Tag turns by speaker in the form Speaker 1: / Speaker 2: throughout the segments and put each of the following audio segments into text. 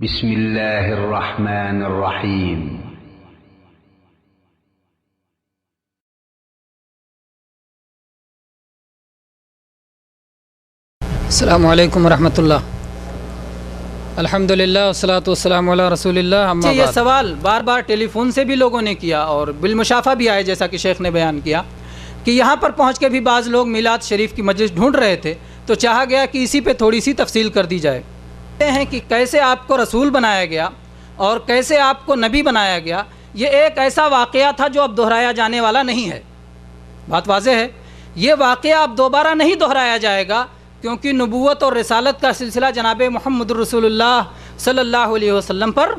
Speaker 1: بسم اللہ الرحمن الرحیم۔
Speaker 2: السلام علیکم ورحمۃ اللہ۔ الحمدللہ والصلاۃ والسلام علی رسول اللہ۔ اما بعد، یہ سوال بار بار ٹیلی فون سے بھی لوگوں نے کیا اور بالمشافہ بھی آئے، جیسا کہ شیخ نے بیان کیا کہ یہاں پر پہنچ کے بھی بعض لوگ میلاد شریف کی مجلس ڈھونڈ رہے تھے، تو چاہا گیا کہ اسی پہ تھوڑی سی تفصیل کر دی جائے۔ کہتے ہیں کہ کیسے آپ کو رسول بنایا گیا اور کیسے آپ کو نبی بنایا گیا، یہ ایک ایسا واقعہ تھا جو اب دہرایا جانے والا نہیں ہے۔ بات واضح ہے، یہ واقعہ اب دوبارہ نہیں دہرایا جائے گا، کیونکہ نبوت اور رسالت کا سلسلہ جناب محمد رسول اللہ صلی اللہ علیہ وسلم پر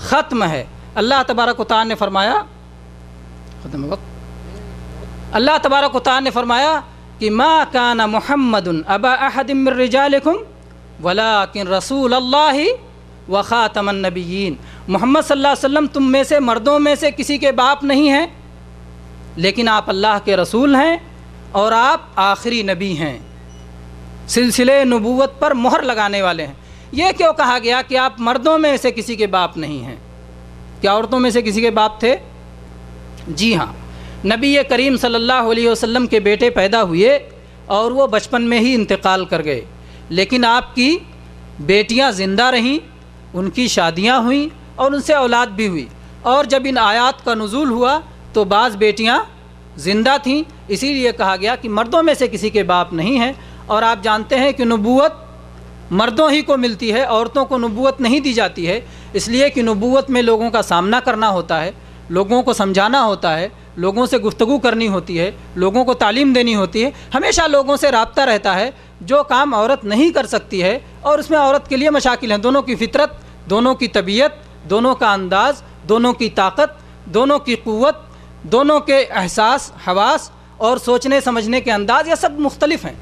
Speaker 2: ختم ہے۔ اللہ تبارک و تعالی نے فرمایا، ختم وقت، اللہ تبارک و تعالی نے فرمایا کہ ما کان محمد ابا احد من رجالکم ولکن رسول اللہ وخاتم النبیین۔ محمد صلی اللہ علیہ وسلم تم میں سے مردوں میں سے کسی کے باپ نہیں ہیں، لیکن آپ اللہ کے رسول ہیں اور آپ آخری نبی ہیں، سلسلے نبوت پر مہر لگانے والے ہیں۔ یہ کیوں کہا گیا کہ آپ مردوں میں سے کسی کے باپ نہیں ہیں؟ کیا عورتوں میں سے کسی کے باپ تھے؟ جی ہاں، نبی کریم صلی اللہ علیہ وسلم کے بیٹے پیدا ہوئے اور وہ بچپن میں ہی انتقال کر گئے، لیکن آپ کی بیٹیاں زندہ رہیں، ان کی شادیاں ہوئیں اور ان سے اولاد بھی ہوئی، اور جب ان آیات کا نزول ہوا تو بعض بیٹیاں زندہ تھیں، اسی لیے کہا گیا کہ مردوں میں سے کسی کے باپ نہیں ہیں۔ اور آپ جانتے ہیں کہ نبوت مردوں ہی کو ملتی ہے، عورتوں کو نبوت نہیں دی جاتی ہے، اس لیے کہ نبوت میں لوگوں کا سامنا کرنا ہوتا ہے، لوگوں کو سمجھانا ہوتا ہے، لوگوں سے گفتگو کرنی ہوتی ہے، لوگوں کو تعلیم دینی ہوتی ہے، ہمیشہ لوگوں سے رابطہ رہتا ہے، جو کام عورت نہیں کر سکتی ہے، اور اس میں عورت کے لیے مشاکل ہیں، دونوں کی فطرت، دونوں کی طبیعت، دونوں کا انداز، دونوں کی طاقت، دونوں کی قوت، دونوں کے احساس، حواس اور سوچنے سمجھنے کے انداز، یہ سب مختلف ہیں۔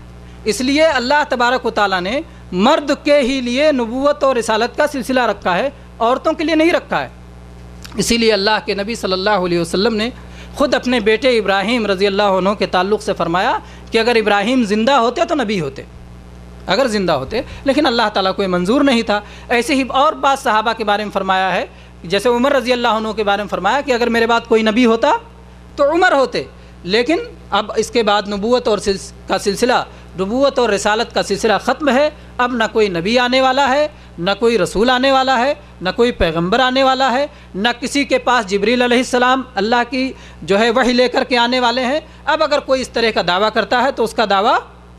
Speaker 2: اس لیے اللہ تبارک و تعالیٰ نے مرد کے ہی لیے نبوت اور رسالت کا سلسلہ رکھا ہے، عورتوں کے لیے نہیں رکھا ہے۔ اسی لیے اللہ کے نبی صلی اللہ علیہ وسلم نے خود اپنے بیٹے ابراہیم رضی اللہ عنہ کے تعلق سے فرمایا کہ اگر ابراہیم زندہ ہوتے تو نبی ہوتے، اگر زندہ ہوتے، لیکن اللہ تعالیٰ کو یہ منظور نہیں تھا۔ ایسے ہی اور بعض صحابہ کے بارے میں فرمایا ہے، جیسے عمر رضی اللہ عنہ کے بارے میں فرمایا کہ اگر میرے بعد کوئی نبی ہوتا تو عمر ہوتے، لیکن اب اس کے بعد نبوت اور رسالت کا سلسلہ ختم ہے۔ اب نہ کوئی نبی آنے والا ہے، نہ کوئی رسول آنے والا ہے، نہ کوئی پیغمبر آنے والا ہے، نہ کسی کے پاس جبریل علیہ السلام اللہ کی وحی لے کر کے آنے والے ہیں۔ اب اگر کوئی اس طرح کا دعویٰ کرتا ہے تو اس کا دعویٰ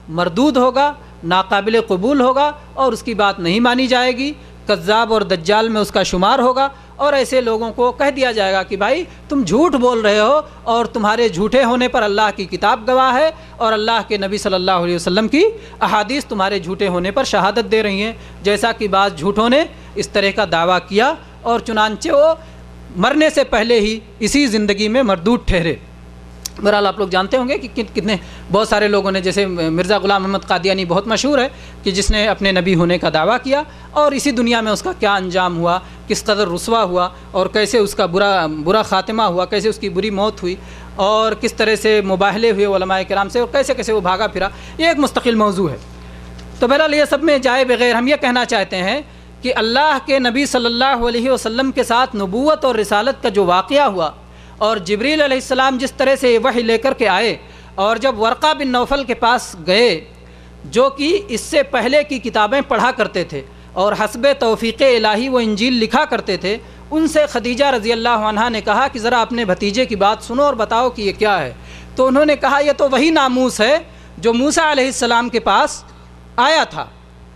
Speaker 2: مردود ہوگا، ناقابل قبول ہوگا، اور اس کی بات نہیں مانی جائے گی، کذاب اور دجال میں اس کا شمار ہوگا، اور ایسے لوگوں کو کہہ دیا جائے گا کہ بھائی تم جھوٹ بول رہے ہو، اور تمہارے جھوٹے ہونے پر اللہ کی کتاب گواہ ہے، اور اللہ کے نبی صلی اللہ علیہ وسلم کی احادیث تمہارے جھوٹے ہونے پر شہادت دے رہی ہیں، جیسا کہ بعض جھوٹوں نے اس طرح کا دعویٰ کیا، اور چنانچہ وہ مرنے سے پہلے ہی اسی زندگی میں مردود ٹھہرے۔ بہرحال آپ لوگ جانتے ہوں گے کہ کتنے بہت سارے لوگوں نے، جیسے مرزا غلام محمد قادیانی بہت مشہور ہے کہ جس نے اپنے نبی ہونے کا دعویٰ کیا، اور اسی دنیا میں اس کا کیا انجام ہوا، کس قدر رسوا ہوا، اور کیسے اس کا برا خاتمہ ہوا، کیسے اس کی بری موت ہوئی، اور کس طرح سے مباہلے ہوئے علماء کرام سے، اور کیسے وہ بھاگا پھرا، یہ ایک مستقل موضوع ہے۔ تو بہرحال یہ سب میں جائے بغیر ہم یہ کہنا چاہتے ہیں کہ اللہ کے نبی صلی اللہ علیہ وسلم کے ساتھ نبوت اور رسالت کا جو واقعہ ہوا، اور جبریل علیہ السلام جس طرح سے یہ وحی لے کر کے آئے، اور جب ورقہ بن نوفل کے پاس گئے جو کہ اس سے پہلے کی کتابیں پڑھا کرتے تھے اور حسب توفیق الہی وہ انجیل لکھا کرتے تھے، ان سے خدیجہ رضی اللہ عنہا نے کہا کہ ذرا اپنے بھتیجے کی بات سنو اور بتاؤ کہ یہ کیا ہے۔ تو انہوں نے کہا یہ تو وہی ناموس ہے جو موسیٰ علیہ السلام کے پاس آیا تھا،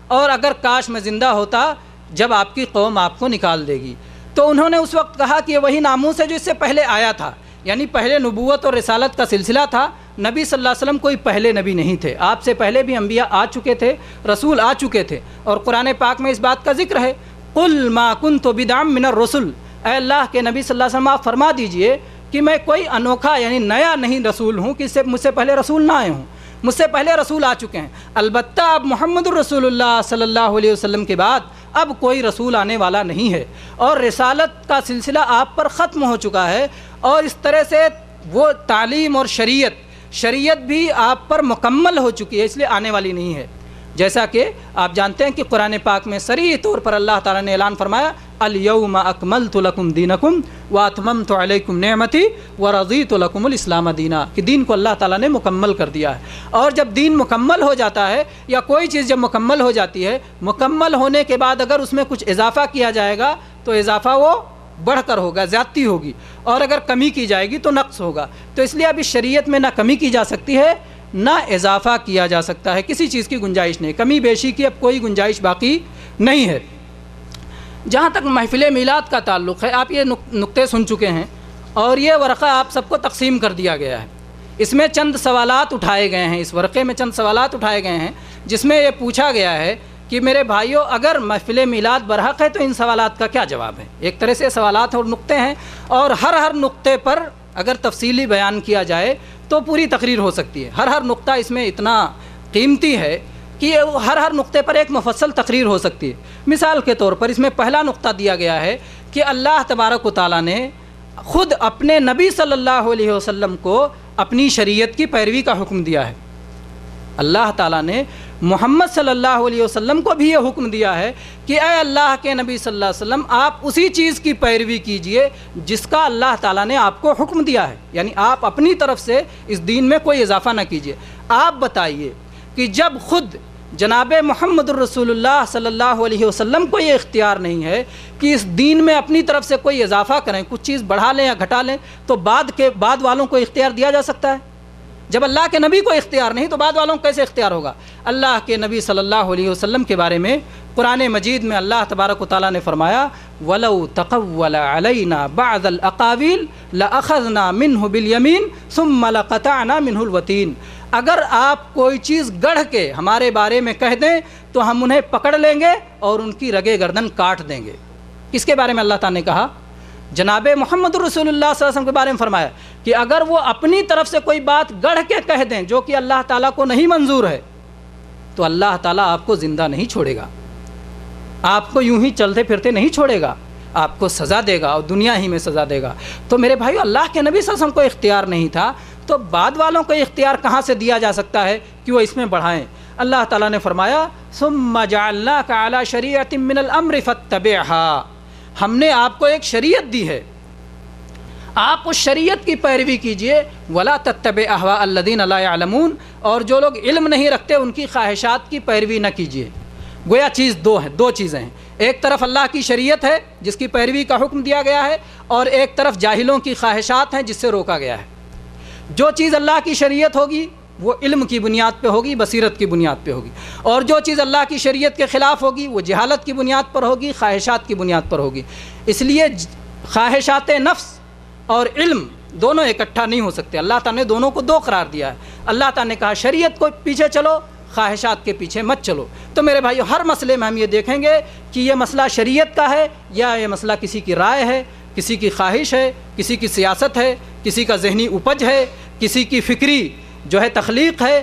Speaker 2: اور اگر کاش میں زندہ ہوتا جب آپ کی قوم آپ کو نکال دے گی۔ تو انہوں نے اس وقت کہا کہ یہ وہی ناموس ہے جو اس سے پہلے آیا تھا، یعنی پہلے نبوت اور رسالت کا سلسلہ تھا۔ نبی صلی اللہ علیہ وسلم کوئی پہلے نبی نہیں تھے، آپ سے پہلے بھی انبیاء آ چکے تھے، رسول آ چکے تھے، اور قرآن پاک میں اس بات کا ذکر ہے، قُلْ مَا كُنْتُ بِدْعًا مِنَ الرُّسُلِ، اے اللہ کے نبی صلی اللہ علیہ وسلم آپ فرما دیجئے کہ میں کوئی انوکھا یعنی نیا نہیں رسول ہوں کہ مجھ سے پہلے رسول نہ آئے ہوں، مجھ سے پہلے رسول آ چکے ہیں، البتہ اب محمد الرسول اللہ صلی اللہ علیہ وسلم کے بعد اب کوئی رسول آنے والا نہیں ہے، اور رسالت کا سلسلہ آپ پر ختم ہو چکا ہے، اور اس طرح سے وہ تعلیم اور شریعت بھی آپ پر مکمل ہو چکی ہے، اس لیے آنے والی نہیں ہے۔ جیسا کہ آپ جانتے ہیں کہ قرآن پاک میں صریح طور پر اللہ تعالیٰ نے اعلان فرمایا الیوم اکملت لکم دینکم واتممت علیکم نعمتی ورضیت لکم الاسلام دینا، کہ دین کو اللہ تعالیٰ نے مکمل کر دیا ہے۔ اور جب دین مکمل ہو جاتا ہے یا کوئی چیز جب مکمل ہو جاتی ہے، مکمل ہونے کے بعد اگر اس میں کچھ اضافہ کیا جائے گا تو اضافہ وہ بڑھ کر ہوگا، زیادتی ہوگی، اور اگر کمی کی جائے گی تو نقص ہوگا۔ تو اس لیے اب اس شریعت میں نہ کمی کی جا سکتی ہے نہ اضافہ کیا جا سکتا ہے، کسی چیز کی گنجائش نہیں، کمی بیشی کی اب کوئی گنجائش باقی نہیں ہے۔ جہاں تک محفل میلاد کا تعلق ہے، آپ یہ نقطے سن چکے ہیں اور یہ ورقہ آپ سب کو تقسیم کر دیا گیا ہے۔ اس میں چند سوالات اٹھائے گئے ہیں، اس ورقے میں چند سوالات اٹھائے گئے ہیں جس میں یہ پوچھا گیا ہے کہ میرے بھائیوں اگر محفل میلاد برحق ہے تو ان سوالات کا کیا جواب ہے۔ ایک طرح سے سوالات اور نقطے ہیں، اور ہر نقطے پر اگر تفصیلی بیان کیا جائے تو پوری تقریر ہو سکتی ہے۔ ہر نقطہ اس میں اتنا قیمتی ہے کہ ہر نقطے پر ایک مفصل تقریر ہو سکتی ہے۔ مثال کے طور پر اس میں پہلا نقطہ دیا گیا ہے کہ اللہ تبارک و تعالیٰ نے خود اپنے نبی صلی اللہ علیہ وسلم کو اپنی شریعت کی پیروی کا حکم دیا ہے۔ اللہ تعالیٰ نے محمد صلی اللہ علیہ وسلم کو بھی یہ حکم دیا ہے کہ اے اللہ کے نبی صلی اللہ علیہ وسلم آپ اسی چیز کی پیروی کیجئے جس کا اللہ تعالیٰ نے آپ کو حکم دیا ہے، یعنی آپ اپنی طرف سے اس دین میں کوئی اضافہ نہ کیجئے۔ آپ بتائیے کہ جب خود جناب محمد الرسول اللہ صلی اللہ علیہ وسلم کو یہ اختیار نہیں ہے کہ اس دین میں اپنی طرف سے کوئی اضافہ کریں، کچھ چیز بڑھا لیں یا گھٹا لیں، تو بعد والوں کو اختیار دیا جا سکتا ہے؟ جب اللہ کے نبی کو اختیار نہیں تو بعد والوں کو کیسے اختیار ہوگا؟ اللہ کے نبی صلی اللہ علیہ وسلم کے بارے میں قرآن مجید میں اللہ تبارک و تعالیٰ نے فرمایا وَلَوْ تَقَوَّلَ عَلَيْنَا بَعْضَ الْأَقَاوِيلِ لَأَخَذْنَا مِنْهُ بِالْيَمِينِ ثُمَّ لَقَطَعْنَا مِنْهُ الْوَتِينَ، اگر آپ کوئی چیز گڑھ کے ہمارے بارے میں کہہ دیں تو ہم انہیں پکڑ لیں گے اور ان کی رگے گردن کاٹ دیں گے۔ کس کے بارے میں اللہ تعالیٰ نے کہا؟ جناب محمد رسول اللہ صلی اللہ علیہ وسلم کے بارے میں فرمایا کہ اگر وہ اپنی طرف سے کوئی بات گڑھ کے کہہ دیں جو کہ اللہ تعالیٰ کو نہیں منظور ہے تو اللہ تعالیٰ آپ کو زندہ نہیں چھوڑے گا، آپ کو یوں ہی چلتے پھرتے نہیں چھوڑے گا، آپ کو سزا دے گا اور دنیا ہی میں سزا دے گا۔ تو میرے بھائی اللہ کے نبی صلی اللہ علیہ وسلم کو اختیار نہیں تھا تو بعد والوں کو اختیار کہاں سے دیا جا سکتا ہے کہ وہ اس میں بڑھائیں؟ اللہ تعالیٰ نے فرمایا ثُمَّ جَعَلْنَاكَ عَلَى شَرِيعَةٍ مِّنَ الْأَمْرِ فَاتَّبِعْهَا، ہم نے آپ کو ایک شریعت دی ہے، آپ اس شریعت کی پیروی کیجئے۔ وَلَا تَتَّبِعْ أَهْوَاءَ الَّذِينَ لَا يَعْلَمُونَ، اور جو لوگ علم نہیں رکھتے ان کی خواہشات کی پیروی نہ کیجئے۔ گویا چیز دو چیزیں ہیں، ایک طرف اللہ کی شریعت ہے جس کی پیروی کا حکم دیا گیا ہے، اور ایک طرف جاہلوں کی خواہشات ہیں جس سے روکا گیا ہے۔ جو چیز اللہ کی شریعت ہوگی وہ علم کی بنیاد پہ ہوگی، بصیرت کی بنیاد پہ ہوگی، اور جو چیز اللہ کی شریعت کے خلاف ہوگی وہ جہالت کی بنیاد پر ہوگی، خواہشات کی بنیاد پر ہوگی۔ اس لیے خواہشات نفس اور علم دونوں اکٹھا نہیں ہو سکتے، اللہ تعالیٰ نے دونوں کو دو قرار دیا ہے۔ اللہ تعالیٰ نے کہا شریعت کو پیچھے چلو، خواہشات کے پیچھے مت چلو۔ تو میرے بھائیو ہر مسئلے میں ہم یہ دیکھیں گے کہ یہ مسئلہ شریعت کا ہے یا یہ مسئلہ کسی کی رائے ہے، کسی کی خواہش ہے، کسی کی سیاست ہے، کسی کا ذہنی اپج ہے، کسی کی فکری جو ہے تخلیق ہے،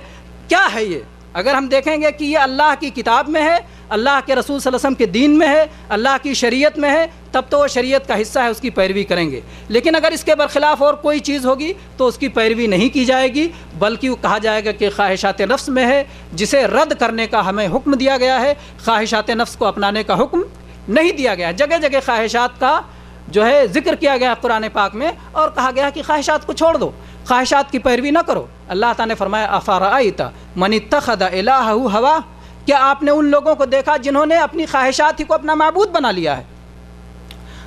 Speaker 2: کیا ہے یہ؟ اگر ہم دیکھیں گے کہ یہ اللہ کی کتاب میں ہے، اللہ کے رسول صلی اللہ علیہ وسلم کے دین میں ہے، اللہ کی شریعت میں ہے، تب تو وہ شریعت کا حصہ ہے، اس کی پیروی کریں گے۔ لیکن اگر اس کے برخلاف اور کوئی چیز ہوگی تو اس کی پیروی نہیں کی جائے گی، بلکہ وہ کہا جائے گا کہ خواہشات نفس میں ہے، جسے رد کرنے کا ہمیں حکم دیا گیا ہے، خواہشات نفس کو اپنانے کا حکم نہیں دیا گیا۔ جگہ جگہ خواہشات کا جو ہے ذکر کیا گیا قرآن پاک میں، اور کہا گیا کہ خواہشات کو چھوڑ دو، خواہشات کی پیروی نہ کرو۔ اللہ تعالیٰ نے فرمایا افرأیت من اتخذ الہہ ہوا، کیا آپ نے ان لوگوں کو دیکھا جنہوں نے اپنی خواہشات ہی کو اپنا معبود بنا لیا ہے،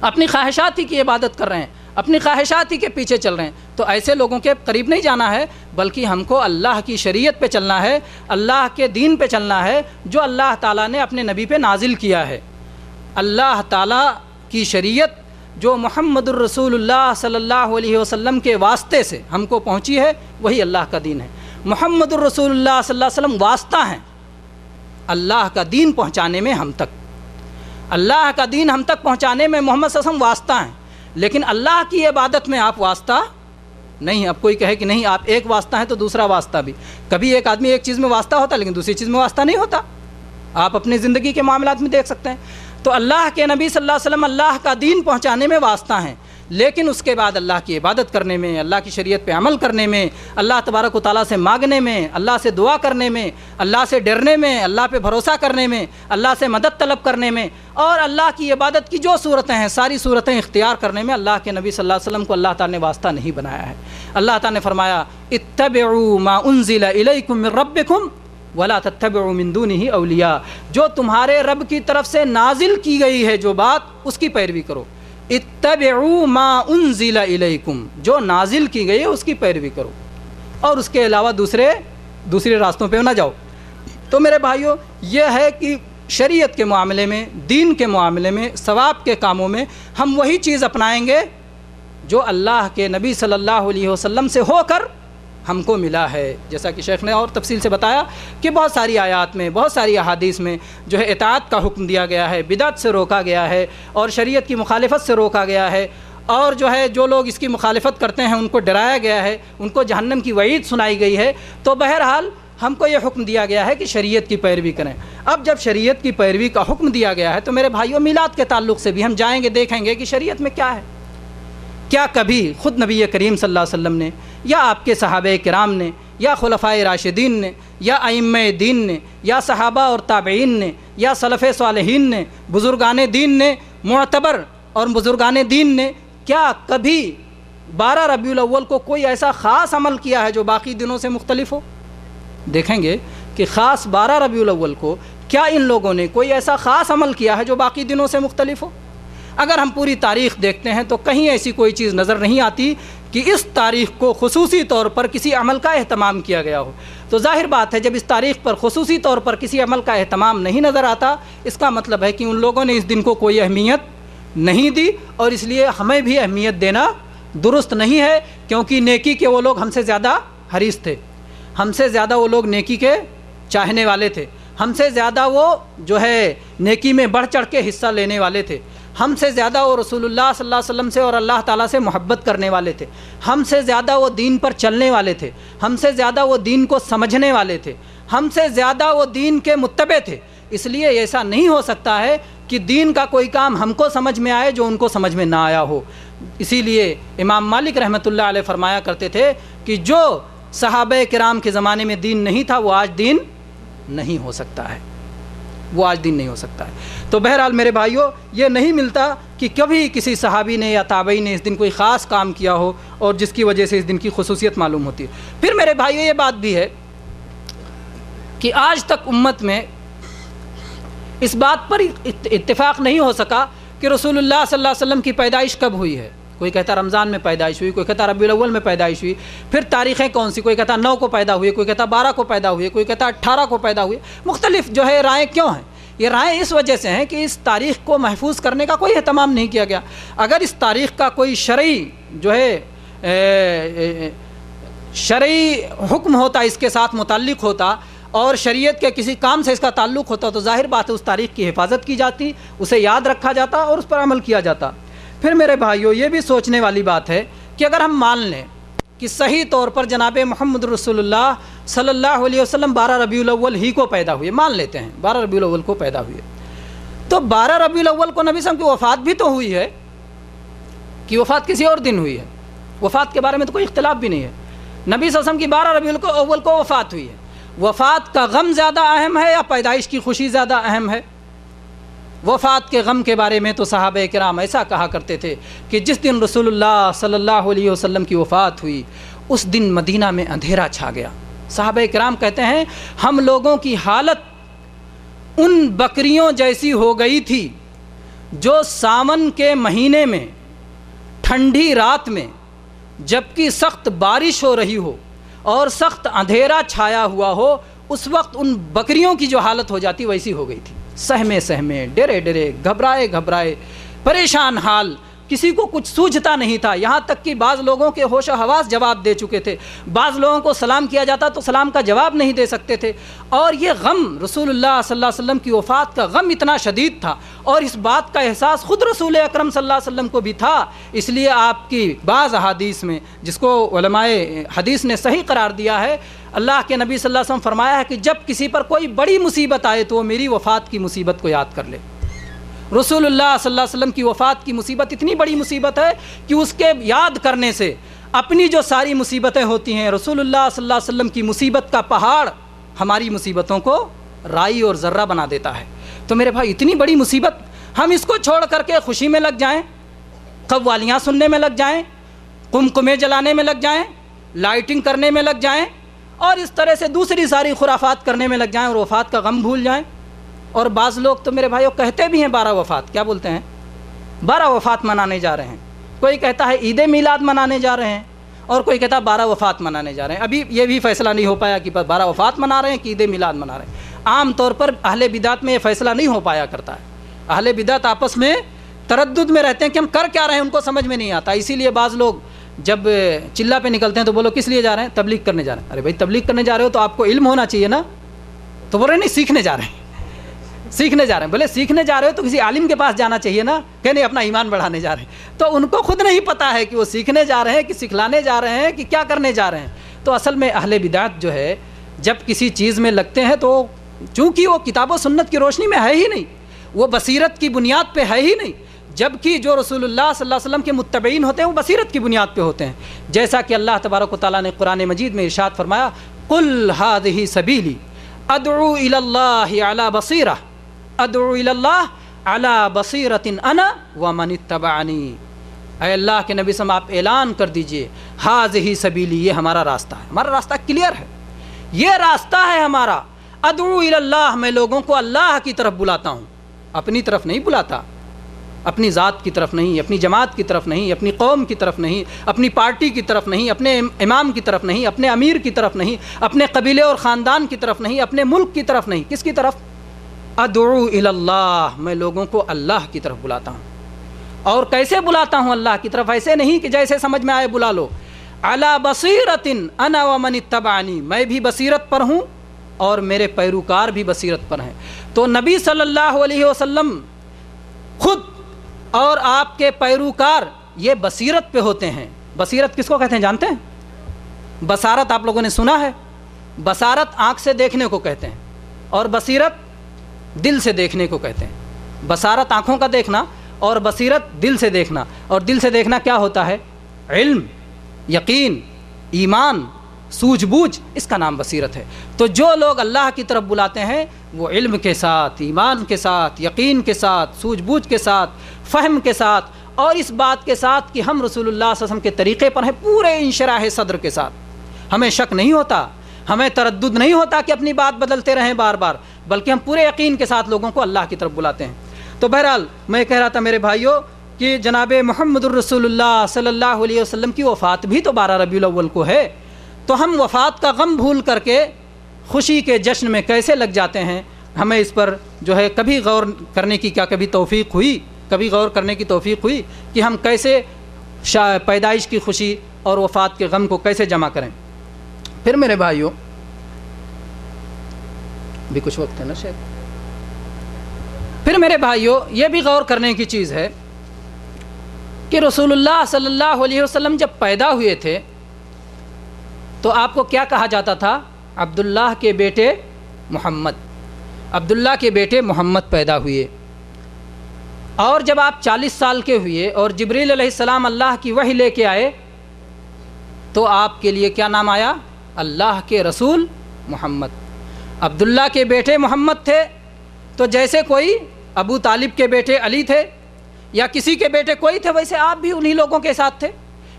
Speaker 2: اپنی خواہشات ہی کی عبادت کر رہے ہیں، اپنی خواہشات ہی کے پیچھے چل رہے ہیں؟ تو ایسے لوگوں کے قریب نہیں جانا ہے، بلکہ ہم کو اللہ کی شریعت پہ چلنا ہے، اللہ کے دین پہ چلنا ہے جو اللہ تعالیٰ نے اپنے نبی پہ نازل کیا ہے۔ اللہ تعالیٰ کی شریعت جو محمد الرسول اللہ صلی اللہ علیہ وسلم کے واسطے سے ہم کو پہنچی ہے وہی اللہ کا دین ہے۔ محمد الرسول اللہ صلی اللہ علیہ وسلم واسطہ ہیں اللہ کا دین پہنچانے میں ہم تک، اللہ کا دین ہم تک پہنچانے میں محمد صلی اللہ علیہ وسلم واسطہ ہیں، لیکن اللہ کی عبادت میں آپ واسطہ نہیں۔ اب کوئی کہے کہ نہیں آپ ایک واسطہ ہیں تو دوسرا واسطہ بھی، کبھی ایک آدمی ایک چیز میں واسطہ ہوتا لیکن دوسری چیز میں واسطہ نہیں ہوتا، آپ اپنی زندگی کے معاملات میں دیکھ سکتے ہیں۔ تو اللہ کے نبی صلی اللہ علیہ وسلم اللہ کا دین پہنچانے میں واسطہ ہیں، لیکن اس کے بعد اللہ کی عبادت کرنے میں، اللہ کی شریعت پہ عمل کرنے میں، اللہ تبارک و تعالیٰ سے مانگنے میں، اللہ سے دعا کرنے میں، اللہ سے ڈرنے میں، اللہ پہ بھروسہ کرنے میں، اللہ سے مدد طلب کرنے میں، اور اللہ کی عبادت کی جو صورتیں ہیں ساری صورتیں اختیار کرنے میں اللہ کے نبی صلی اللہ علیہ وسلم کو اللہ تعالیٰ نے واسطہ نہیں بنایا ہے۔ اللہ تعالیٰ نے فرمایا اتبعوا ما انزل الیکم من ربکم ولا تتبعوا من دونہ اولیاء، جو تمہارے رب کی طرف سے نازل کی گئی ہے جو بات اس کی پیروی کرو۔ اتبعوا ما انزل الیکم، جو نازل کی گئی ہے اس کی پیروی کرو، اور اس کے علاوہ دوسرے راستوں پہ نہ جاؤ۔ تو میرے بھائیوں، یہ ہے کہ شریعت کے معاملے میں، دین کے معاملے میں، ثواب کے کاموں میں ہم وہی چیز اپنائیں گے جو اللہ کے نبی صلی اللہ علیہ وسلم سے ہو کر ہم کو ملا ہے۔ جیسا کہ شیخ نے اور تفصیل سے بتایا کہ بہت ساری آیات میں، بہت ساری احادیث میں جو ہے اطاعت کا حکم دیا گیا ہے، بدعت سے روکا گیا ہے، اور شریعت کی مخالفت سے روکا گیا ہے، اور جو ہے جو لوگ اس کی مخالفت کرتے ہیں ان کو ڈرایا گیا ہے، ان کو جہنم کی وعید سنائی گئی ہے۔ تو بہرحال ہم کو یہ حکم دیا گیا ہے کہ شریعت کی پیروی کریں۔ اب جب شریعت کی پیروی کا حکم دیا گیا ہے تو میرے بھائیوں، میلاد کے تعلق سے بھی ہم جائیں گے، دیکھیں گے کہ شریعت میں کیا ہے۔ کیا کبھی خود نبی کریم صلی اللہ علیہ وسلم نے، یا آپ کے صحابہ کرام نے، یا خلفائے راشدین نے، یا ائمہ دین نے، یا صحابہ اور تابعین نے، یا سلف صالحین نے، بزرگان دین نے، معتبر اور بزرگان دین نے، کیا کبھی 12 ربیع الاول کو کوئی ایسا خاص عمل کیا ہے جو باقی دنوں سے مختلف ہو؟ دیکھیں گے کہ خاص 12 ربیع الاول کو کیا ان لوگوں نے کوئی ایسا خاص عمل کیا ہے جو باقی دنوں سے مختلف ہو؟ اگر ہم پوری تاریخ دیکھتے ہیں تو کہیں ایسی کوئی چیز نظر نہیں آتی کہ اس تاریخ کو خصوصی طور پر کسی عمل کا اہتمام کیا گیا ہو۔ تو ظاہر بات ہے جب اس تاریخ پر خصوصی طور پر کسی عمل کا اہتمام نہیں نظر آتا، اس کا مطلب ہے کہ ان لوگوں نے اس دن کو کوئی اہمیت نہیں دی، اور اس لیے ہمیں بھی اہمیت دینا درست نہیں ہے، کیونکہ نیکی کے وہ لوگ ہم سے زیادہ حریص تھے، ہم سے زیادہ وہ لوگ نیکی کے چاہنے والے تھے، ہم سے زیادہ وہ جو ہے نیکی میں بڑھ چڑھ کے حصہ لینے والے تھے، ہم سے زیادہ وہ رسول اللہ صلی اللہ علیہ وسلم سے اور اللہ تعالیٰ سے محبت کرنے والے تھے، ہم سے زیادہ وہ دین پر چلنے والے تھے، ہم سے زیادہ وہ دین کو سمجھنے والے تھے، ہم سے زیادہ وہ دین کے متبع تھے۔ اس لیے ایسا نہیں ہو سکتا ہے کہ دین کا کوئی کام ہم کو سمجھ میں آئے جو ان کو سمجھ میں نہ آیا ہو۔ اسی لیے امام مالک رحمۃ اللہ علیہ فرمایا کرتے تھے کہ جو صحابہ کرام کے زمانے میں دین نہیں تھا وہ آج دین نہیں ہو سکتا ہے، وہ آج دین نہیں ہو سکتا ہے۔ تو بہرحال میرے بھائیوں، یہ نہیں ملتا کہ کبھی کسی صحابی نے یا تابعی نے اس دن کوئی خاص کام کیا ہو اور جس کی وجہ سے اس دن کی خصوصیت معلوم ہوتی ہے۔ پھر میرے بھائیوں، یہ بات بھی ہے کہ آج تک امت میں اس بات پر اتفاق نہیں ہو سکا کہ رسول اللہ صلی اللہ علیہ وسلم کی پیدائش کب ہوئی ہے۔ کوئی کہتا رمضان میں پیدائش ہوئی، کوئی کہتا ربیع الاول میں پیدائش ہوئی، پھر تاریخیں کون سی، کوئی کہتا 9 کو پیدا ہوئی، کوئی کہتا 12 کو پیدا ہوئی، کوئی کہتا 18 کو پیدا ہوئی۔ مختلف جو ہے رائے کیوں ہیں؟ یہ رائے اس وجہ سے ہیں کہ اس تاریخ کو محفوظ کرنے کا کوئی اہتمام نہیں کیا گیا۔ اگر اس تاریخ کا کوئی شرعی جو ہے شرعی حکم ہوتا، اس کے ساتھ متعلق ہوتا، اور شریعت کے کسی کام سے اس کا تعلق ہوتا، تو ظاہر بات ہے اس تاریخ کی حفاظت کی جاتی، اسے یاد رکھا جاتا اور اس پر عمل کیا جاتا۔ پھر میرے بھائیوں، یہ بھی سوچنے والی بات ہے کہ اگر ہم مان لیں کہ صحیح طور پر جناب محمد رسول اللہ صلی اللہ علیہ وسلم 12 ربیع الاول ہی کو پیدا ہوئے، مان لیتے ہیں 12 ربیع الاول کو پیدا ہوئے، تو 12 ربیع الاول کو نبی صلی اللہ علیہ وسلم کی وفات بھی تو ہوئی ہے، کہ وفات کسی اور دن ہوئی ہے، وفات کے بارے میں تو کوئی اختلاف بھی نہیں ہے۔ نبی صلی اللہ علیہ وسلم کی 12 ربیع الاول کو وفات ہوئی ہے۔ وفات کا غم زیادہ اہم ہے یا پیدائش کی خوشی زیادہ اہم ہے؟ وفات کے غم کے بارے میں تو صحابہ کرام ایسا کہا کرتے تھے کہ جس دن رسول اللہ صلی اللہ علیہ وسلم کی وفات ہوئی اس دن مدینہ میں اندھیرا چھا گیا۔ صحابہ کرام کہتے ہیں ہم لوگوں کی حالت ان بکریوں جیسی ہو گئی تھی جو ساون کے مہینے میں ٹھنڈی رات میں جبکہ سخت بارش ہو رہی ہو اور سخت اندھیرا چھایا ہوا ہو، اس وقت ان بکریوں کی جو حالت ہو جاتی ویسی ہو گئی تھی، سہمے سہمے، ڈرے ڈرے، گھبرائے گھبرائے، پریشان حال، کسی کو کچھ سوجھتا نہیں تھا۔ یہاں تک کہ بعض لوگوں کے ہوش و حواس جواب دے چکے تھے، بعض لوگوں کو سلام کیا جاتا تو سلام کا جواب نہیں دے سکتے تھے، اور یہ غم رسول اللہ صلی اللہ علیہ وسلم کی وفات کا غم اتنا شدید تھا، اور اس بات کا احساس خود رسول اکرم صلی اللہ علیہ وسلم کو بھی تھا۔ اس لیے آپ کی بعض احادیث میں، جس کو علماء حدیث نے صحیح قرار دیا ہے، اللہ کے نبی صلی اللہ علیہ وسلم فرمایا ہے کہ جب کسی پر کوئی بڑی مصیبت آئے تو وہ میری وفات کی مصیبت کو یاد کر لے، رسول اللہ صلی اللہ علیہ وسلم کی وفات کی مصیبت اتنی بڑی مصیبت ہے کہ اس کے یاد کرنے سے اپنی جو ساری مصیبتیں ہوتی ہیں، رسول اللہ صلی اللہ علیہ وسلم کی مصیبت کا پہاڑ ہماری مصیبتوں کو رائی اور ذرہ بنا دیتا ہے۔ تو میرے بھائی اتنی بڑی مصیبت، ہم اس کو چھوڑ کر کے خوشی میں لگ جائیں، قوالیاں سننے میں لگ جائیں، قمقمے جلانے میں لگ جائیں، لائٹنگ کرنے میں لگ جائیں، اور اس طرح سے دوسری ساری خرافات کرنے میں لگ جائیں اور وفات کا غم بھول جائیں۔ اور بعض لوگ تو میرے بھائیوں کہتے بھی ہیں 12 وفات، کیا بولتے ہیں؟ 12 وفات منانے جا رہے ہیں۔ کوئی کہتا ہے عید میلاد منانے جا رہے ہیں، اور کوئی کہتا ہے 12 وفات منانے جا رہے ہیں۔ ابھی یہ بھی فیصلہ نہیں ہو پایا کہ 12 وفات منا رہے ہیں کہ عید میلاد منا رہے ہیں۔ عام طور پر اہل بدعت میں یہ فیصلہ نہیں ہو پایا کرتا ہے۔ اہل بدعت آپس میں تردد میں رہتے ہیں کہ ہم کر کیا رہے ہیں، ان کو سمجھ میں نہیں آتا۔ اسی لیے بعض لوگ جب چلہ پہ نکلتے ہیں تو بولو کس لیے جا رہے ہیں؟ تبلیغ کرنے جا رہے ہیں۔ ارے بھائی تبلیغ کرنے جا رہے ہو تو آپ کو علم ہونا چاہیے نا۔ تو بول رہے نہیں سیکھنے جا رہے ہیں، سیکھنے جا رہے ہیں۔ بولے سیکھنے جا رہے ہو تو کسی عالم کے پاس جانا چاہیے نا، کہ نہیں اپنا ایمان بڑھانے جا رہے ہیں۔ تو ان کو خود نہیں پتہ ہے کہ وہ سیکھنے جا رہے ہیں کہ سکھلانے جا رہے ہیں کہ کیا کرنے جا رہے ہیں۔ تو اصل میں اہل بدعت جو ہے جب کسی چیز میں لگتے ہیں تو چونکہ وہ کتاب و سنت کی روشنی میں ہے ہی نہیں، وہ بصیرت کی بنیاد پہ ہے ہی نہیں، جبکہ جو رسول اللہ صلی اللہ علیہ وسلم کے متبعین ہوتے ہیں وہ بصیرت کی بنیاد پہ ہوتے ہیں۔ جیسا کہ اللہ تبارک و تعالیٰ نے قرآن مجید میں ارشاد فرمایا، قل هذه سبیلی ادعو الی اللہ علی بصیرہ، ادعو الی اللہ علی بصیرۃ انا ومن اتبعنی۔ اے اللہ کے نبی صلی اللہ علیہ وسلم آپ اعلان کر دیجئے، هذه سبیلی، یہ ہمارا راستہ ہے، ہمارا راستہ کلیئر ہے، یہ راستہ ہے ہمارا۔ ادعو الی اللہ، میں لوگوں کو اللہ کی طرف بلاتا ہوں، اپنی طرف نہیں بلاتا، اپنی ذات کی طرف نہیں، اپنی جماعت کی طرف نہیں، اپنی قوم کی طرف نہیں، اپنی پارٹی کی طرف نہیں، اپنے امام کی طرف نہیں، اپنے امیر کی طرف نہیں، اپنے قبیلے اور خاندان کی طرف نہیں، اپنے ملک کی طرف نہیں، کس کی طرف؟ ادعو الی اللہ، میں لوگوں کو اللہ کی طرف بلاتا ہوں۔ اور کیسے بلاتا ہوں اللہ کی طرف؟ ایسے نہیں کہ جیسے سمجھ میں آئے بلا لو۔ علی بصیرۃ انا ومن اتبعنی، میں بھی بصیرت پر ہوں اور میرے پیروکار بھی بصیرت پر ہیں۔ تو نبی صلی اللہ علیہ وسلم خود اور آپ کے پیروکار یہ بصیرت پہ ہوتے ہیں۔ بصیرت کس کو کہتے ہیں جانتے ہیں؟ بصارت آپ لوگوں نے سنا ہے، بصارت آنکھ سے دیکھنے کو کہتے ہیں، اور بصیرت دل سے دیکھنے کو کہتے ہیں۔ بصارت آنکھوں کا دیکھنا اور بصیرت دل سے دیکھنا، اور دل سے دیکھنا کیا ہوتا ہے؟ علم، یقین، ایمان، سوجھ بوجھ، اس کا نام بصیرت ہے۔ تو جو لوگ اللہ کی طرف بلاتے ہیں وہ علم کے ساتھ، ایمان کے ساتھ، یقین کے ساتھ، سوجھ بوجھ کے ساتھ، فہم کے ساتھ، اور اس بات کے ساتھ کہ ہم رسول اللہ صلی اللہ علیہ وسلم کے طریقے پر ہیں، پورے انشراح صدر کے ساتھ۔ ہمیں شک نہیں ہوتا، ہمیں تردد نہیں ہوتا کہ اپنی بات بدلتے رہیں بار بار، بلکہ ہم پورے یقین کے ساتھ لوگوں کو اللہ کی طرف بلاتے ہیں۔ تو بہرحال میں کہہ رہا تھا میرے بھائیوں کہ جناب محمد الرسول اللہ صلی اللہ علیہ وسلم کی وفات بھی تو 12 ربیع الاول کو ہے، تو ہم وفات کا غم بھول کر کے خوشی کے جشن میں کیسے لگ جاتے ہیں؟ ہمیں اس پر جو ہے کبھی غور کرنے کی کیا کبھی توفیق ہوئی، کبھی غور کرنے کی توفیق ہوئی کہ ہم کیسے پیدائش کی خوشی اور وفات کے غم کو کیسے جمع کریں؟ پھر میرے بھائیوں بھی کچھ وقت ہے نا شاید، پھر میرے بھائیوں یہ بھی غور کرنے کی چیز ہے کہ رسول اللہ صلی اللہ علیہ وسلم جب پیدا ہوئے تھے تو آپ کو کیا کہا جاتا تھا؟ عبداللہ کے بیٹے محمد، عبداللہ کے بیٹے محمد پیدا ہوئے۔ اور جب آپ 40 سال کے ہوئے اور جبریل علیہ السلام اللہ کی وحی لے کے آئے تو آپ کے لیے کیا نام آیا؟ اللہ کے رسول محمد۔ عبداللہ کے بیٹے محمد تھے تو جیسے کوئی ابو طالب کے بیٹے علی تھے یا کسی کے بیٹے کوئی تھے، ویسے آپ بھی انہی لوگوں کے ساتھ تھے۔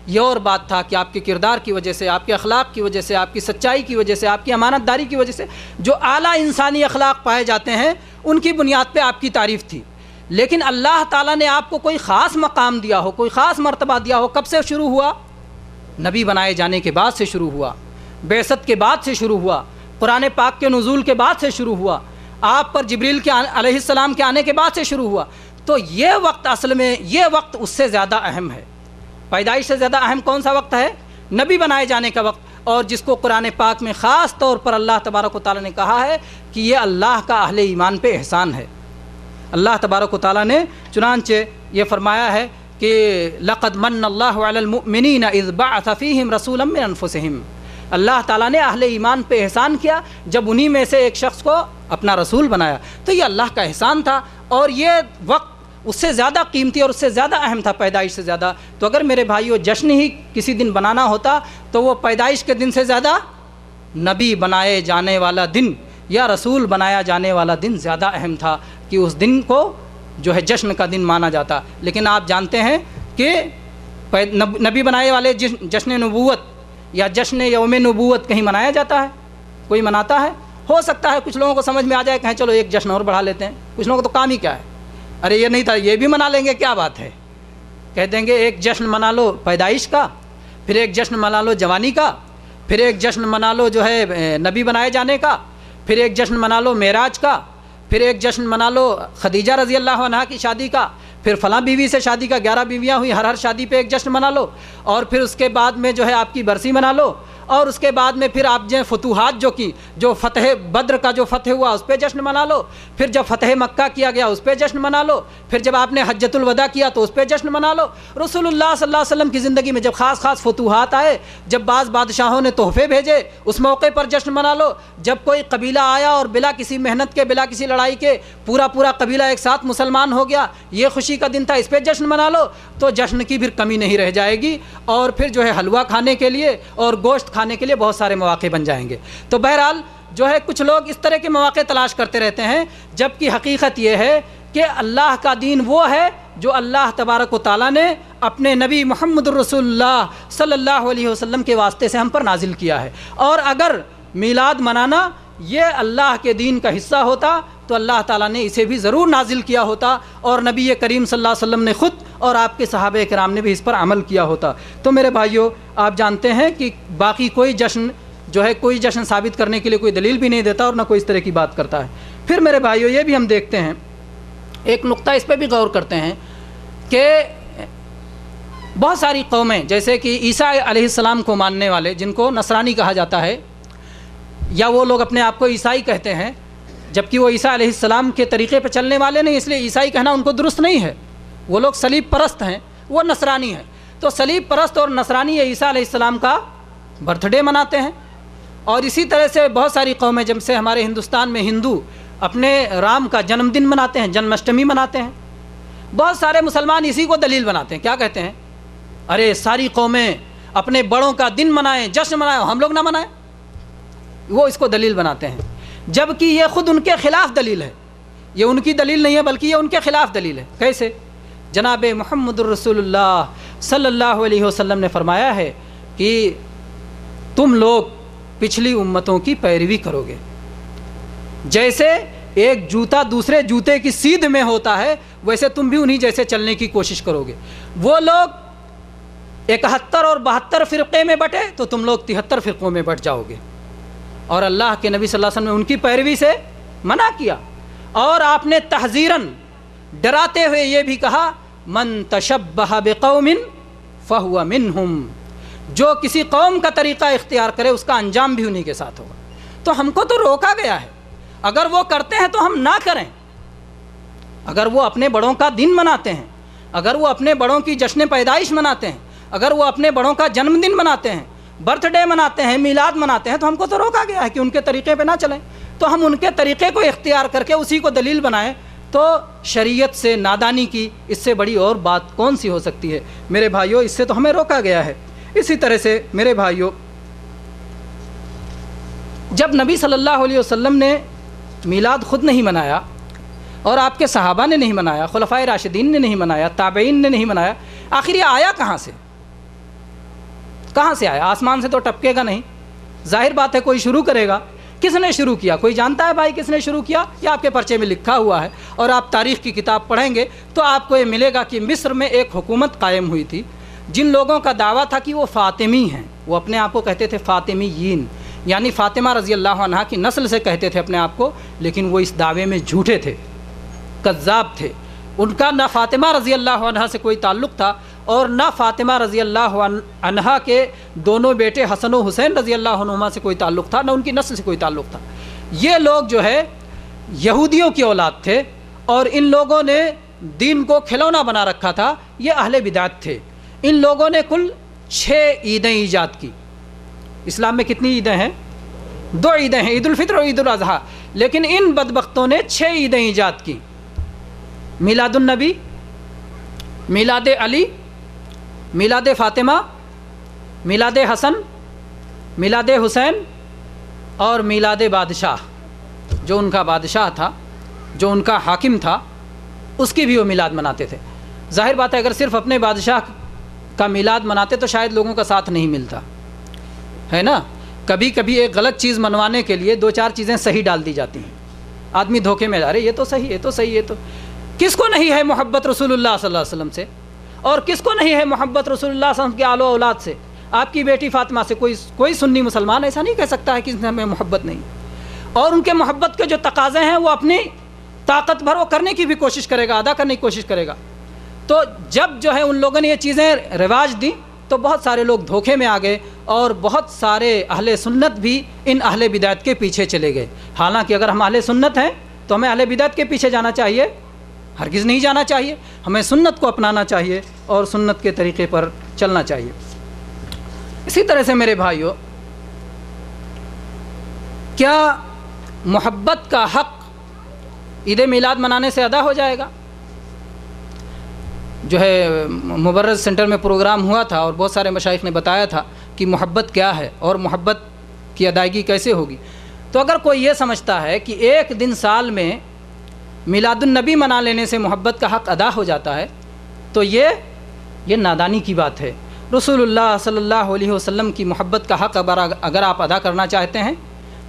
Speaker 2: یہ اور بات تھا کہ آپ کے کردار کی وجہ سے، آپ کے اخلاق کی وجہ سے، آپ کی سچائی کی وجہ سے، آپ کی امانت داری کی وجہ سے جو اعلیٰ انسانی اخلاق پائے جاتے ہیں ان کی بنیاد پہ آپ کی تعریف تھی۔ لیکن اللہ تعالیٰ نے آپ کو کوئی خاص مقام دیا ہو، کوئی خاص مرتبہ دیا ہو، کب سے شروع ہوا؟ نبی بنائے جانے کے بعد سے شروع ہوا، بعثت کے بعد سے شروع ہوا، قرآن پاک کے نزول کے بعد سے شروع ہوا، آپ پر جبریل کے علیہ السلام کے آنے کے بعد سے شروع ہوا۔ تو یہ وقت اصل میں یہ وقت اس سے زیادہ اہم ہے۔ پیدائش سے زیادہ اہم کون سا وقت ہے؟ نبی بنائے جانے کا وقت، اور جس کو قرآن پاک میں خاص طور پر اللہ تبارک و تعالیٰ نے کہا ہے کہ یہ اللہ کا اہل ایمان پہ احسان ہے۔ اللہ تبارک و تعالیٰ نے چنانچہ یہ فرمایا ہے کہ لقد من اللہ علی المؤمنین اذ بعث فیہم رسولا من انفسہم، اللہ تعالیٰ نے اہل ایمان پہ احسان کیا جب انہی میں سے ایک شخص کو اپنا رسول بنایا۔ تو یہ اللہ کا احسان تھا، اور یہ وقت اس سے زیادہ قیمتی اور اس سے زیادہ اہم تھا پیدائش سے زیادہ. تو اگر میرے بھائیو جشن ہی کسی دن بنانا ہوتا تو وہ پیدائش کے دن سے زیادہ نبی بنائے جانے والا دن یا رسول بنایا جانے والا دن زیادہ اہم تھا کہ اس دن کو جو ہے جشن کا دن مانا جاتا. لیکن آپ جانتے ہیں کہ نبی بنائے والے جشن نبوت یا جشن یوم نبوت کہیں منایا جاتا ہے؟ کوئی مناتا ہے؟ ہو سکتا ہے کچھ لوگوں کو سمجھ میں آ جائے کہیں چلو ایک جشن اور بڑھا لیتے ہیں. کچھ لوگوں کو تو کام ہی کیا ہے، ارے یہ نہیں تھا یہ بھی منا لیں گے، کیا بات ہے. کہہ دیں گے ایک جشن منا لو پیدائش کا، پھر ایک جشن منا لو جوانی کا، پھر ایک جشن منا لو جو ہے نبی بنائے جانے کا، پھر ایک جشن منا لو معراج کا، پھر ایک جشن منا لو خدیجہ رضی اللہ عنہا کی شادی کا، پھر فلاں بیوی سے شادی کا 11 بیویاں ہوئی، ہر شادی پہ ایک جشن منا لو، اور پھر اس کے بعد میں جو ہے آپ کی برسی منا لو، اور اس کے بعد میں پھر آپ جو فتوحات جو فتح بدر کا جو فتح ہوا اس پہ جشن منا لو، پھر جب فتح مکہ کیا گیا اس پہ جشن منا لو، پھر جب آپ نے حجۃ الوداع کیا تو اس پہ جشن منا لو. رسول اللہ صلی اللہ علیہ وسلم کی زندگی میں جب خاص فتوحات آئے، جب بعض بادشاہوں نے تحفے بھیجے اس موقع پر جشن منا لو، جب کوئی قبیلہ آیا اور بلا کسی محنت کے بلا کسی لڑائی کے پورا قبیلہ ایک ساتھ مسلمان ہو گیا، یہ خوشی کا دن تھا، اس پہ جشن منا لو. تو جشن کی پھر کمی نہیں رہ جائے گی، اور پھر جو ہے حلوہ کھانے کے لیے اور گوشت کھانے کے لیے بہت سارے مواقع بن جائیں گے. تو بہرحال جو ہے کچھ لوگ اس طرح کے مواقع تلاش کرتے رہتے ہیں، جبکہ حقیقت یہ ہے کہ اللہ کا دین وہ ہے جو اللہ تبارک و تعالیٰ نے اپنے نبی محمد الرسول اللہ صلی اللہ علیہ وسلم کے واسطے سے ہم پر نازل کیا ہے. اور اگر میلاد منانا یہ اللہ کے دین کا حصہ ہوتا تو اللہ تعالیٰ نے اسے بھی ضرور نازل کیا ہوتا، اور نبی کریم صلی اللہ علیہ وسلم نے خود اور آپ کے صحابہ کرام نے بھی اس پر عمل کیا ہوتا. تو میرے بھائیو آپ جانتے ہیں کہ باقی کوئی جشن جو ہے کوئی جشن ثابت کرنے کے لیے کوئی دلیل بھی نہیں دیتا اور نہ کوئی اس طرح کی بات کرتا ہے. پھر میرے بھائیو یہ بھی ہم دیکھتے ہیں، ایک نقطہ اس پہ بھی غور کرتے ہیں کہ بہت ساری قومیں جیسے کہ عیسیٰ علیہ السلام کو ماننے والے جن کو نصرانی کہا جاتا ہے، یا وہ لوگ اپنے آپ کو عیسائی کہتے ہیں جبکہ وہ عیسیٰ علیہ السلام کے طریقے پہ چلنے والے نہیں، اس لیے عیسائی کہنا ان کو درست نہیں ہے. وہ لوگ صلیب پرست ہیں، وہ نصرانی ہیں. تو صلیب پرست اور نصرانی یہ عیسیٰ علیہ السلام کا برتھ ڈے مناتے ہیں. اور اسی طرح سے بہت ساری قومیں جب سے ہمارے ہندوستان میں ہندو اپنے رام کا جنم دن مناتے ہیں، جنم اشٹمی مناتے ہیں. بہت سارے مسلمان اسی کو دلیل بناتے ہیں. کیا کہتے ہیں؟ ارے ساری قومیں اپنے بڑوں کا دن منائیں، جشن منائیں، ہم لوگ نہ منائیں. وہ اس کو دلیل بناتے ہیں، جبکہ یہ خود ان کے خلاف دلیل ہے. یہ ان کی دلیل نہیں ہے بلکہ یہ ان کے خلاف دلیل ہے. کیسے؟ جناب محمد الرسول اللہ صلی اللہ علیہ وسلم نے فرمایا ہے کہ تم لوگ پچھلی امتوں کی پیروی کرو گے. جیسے ایک جوتا دوسرے جوتے کی سیدھ میں ہوتا ہے ویسے تم بھی انہی جیسے چلنے کی کوشش کرو گے. وہ لوگ 71 اور 72 فرقے میں بٹے تو تم لوگ 73 فرقوں میں بٹ جاؤ گے. اور اللہ کے نبی صلی اللہ علیہ وسلم نے ان کی پیروی سے منع کیا، اور آپ نے تحذیراً ڈراتے ہوئے یہ بھی کہا من تشبہ بقوم فہو منہم، جو کسی قوم کا طریقہ اختیار کرے اس کا انجام بھی انہی کے ساتھ ہوگا. تو ہم کو تو روکا گیا ہے، اگر وہ کرتے ہیں تو ہم نہ کریں. اگر وہ اپنے بڑوں کا دن مناتے ہیں، اگر وہ اپنے بڑوں کی جشن پیدائش مناتے ہیں، اگر وہ اپنے بڑوں کا جنم دن مناتے ہیں، برتھ ڈے مناتے ہیں، میلاد مناتے ہیں، تو ہم کو تو روکا گیا ہے کہ ان کے طریقے پہ نہ چلیں. تو ہم ان کے طریقے کو اختیار کر کے اسی کو دلیل بنائیں تو شریعت سے نادانی کی اس سے بڑی اور بات کون سی ہو سکتی ہے؟ میرے بھائیوں اس سے تو ہمیں روکا گیا ہے. اسی طرح سے میرے بھائیوں جب نبی صلی اللہ علیہ وسلم نے میلاد خود نہیں منایا اور آپ کے صحابہ نے نہیں منایا، خلفائے راشدین نے نہیں منایا، تابعین نے نہیں منایا، آخر یہ آیا کہاں سے؟ کہاں سے آیا؟ آسمان سے تو ٹپکے گا نہیں. ظاہر بات ہے کوئی شروع کرے گا. کس نے شروع کیا؟ کوئی جانتا ہے بھائی کس نے شروع کیا؟ یہ آپ کے پرچے میں لکھا ہوا ہے، اور آپ تاریخ کی کتاب پڑھیں گے تو آپ کو یہ ملے گا کہ مصر میں ایک حکومت قائم ہوئی تھی جن لوگوں کا دعویٰ تھا کہ وہ فاطمی ہیں. وہ اپنے آپ کو کہتے تھے فاطمیین، یعنی فاطمہ رضی اللہ عنہا کی نسل سے کہتے تھے اپنے آپ کو، لیکن وہ اس دعوے میں جھوٹے تھے، کذاب تھے. ان کا نہ فاطمہ رضی اللہ عنہا سے کوئی تعلق تھا اور نہ فاطمہ رضی اللہ عنہا کے دونوں بیٹے حسن و حسین رضی اللہ عنہما سے کوئی تعلق تھا، نہ ان کی نسل سے کوئی تعلق تھا. یہ لوگ جو ہے یہودیوں کی اولاد تھے اور ان لوگوں نے دین کو کھلونا بنا رکھا تھا. یہ اہل بدعت تھے. ان لوگوں نے کل 6 عیدیں ایجاد کی. اسلام میں کتنی عیدیں ہیں؟ 2 عیدیں ہیں، عید الفطر اور عید الاضحیٰ. لیکن ان بدبختوں نے 6 عیدیں ایجاد کی. میلاد النبی میلاد علی، میلاد فاطمہ، میلاد حسن، میلاد حسین اور میلاد بادشاہ، جو ان کا بادشاہ تھا، جو ان کا حاکم تھا، اس کی بھی وہ میلاد مناتے تھے۔ ظاہر بات ہے اگر صرف اپنے بادشاہ کا میلاد مناتے تو شاید لوگوں کا ساتھ نہیں ملتا ہے نا۔ کبھی کبھی ایک غلط چیز منوانے کے لیے دو چار چیزیں صحیح ڈال دی جاتی ہیں، آدمی دھوکے میں جا رہے یہ تو صحیح، یہ تو صحیح، یہ تو کس کو نہیں ہے محبت رسول اللہ صلی اللہ علیہ وسلم سے، اور کس کو نہیں ہے محبت رسول اللہ صلی اللہ علیہ وسلم کے آل و اولاد سے۔ آپ کی بیٹی فاطمہ سے کوئی سنی مسلمان ایسا نہیں کہہ سکتا ہے کہ اس میں ہمیں محبت نہیں، اور ان کے محبت کے جو تقاضے ہیں وہ اپنی طاقت بھر وہ کرنے کی بھی کوشش کرے گا، ادا کرنے کی کوشش کرے گا۔ تو جب جو ہے ان لوگوں نے یہ چیزیں رواج دی تو بہت سارے لوگ دھوکے میں آ گئے، اور بہت سارے اہل سنت بھی ان اہل بدعت کے پیچھے چلے گئے۔ حالانکہ اگر ہم اہل سنت ہیں تو ہمیں اہل بدعت کے پیچھے جانا چاہیے؟ ہرگز نہیں جانا چاہیے، ہمیں سنت کو اپنانا چاہیے اور سنت کے طریقے پر چلنا چاہیے۔ اسی طرح سے میرے بھائیو، کیا محبت کا حق عید میلاد منانے سے ادا ہو جائے گا؟ جو ہے مبرز سینٹر میں پروگرام ہوا تھا اور بہت سارے مشائخ نے بتایا تھا کہ محبت کیا ہے اور محبت کی ادائیگی کیسے ہوگی۔ تو اگر کوئی یہ سمجھتا ہے کہ ایک دن سال میں میلاد النبی منا لینے سے محبت کا حق ادا ہو جاتا ہے تو یہ نادانی کی بات ہے۔ رسول اللہ صلی اللہ علیہ وسلم کی محبت کا حق اگر آپ ادا کرنا چاہتے ہیں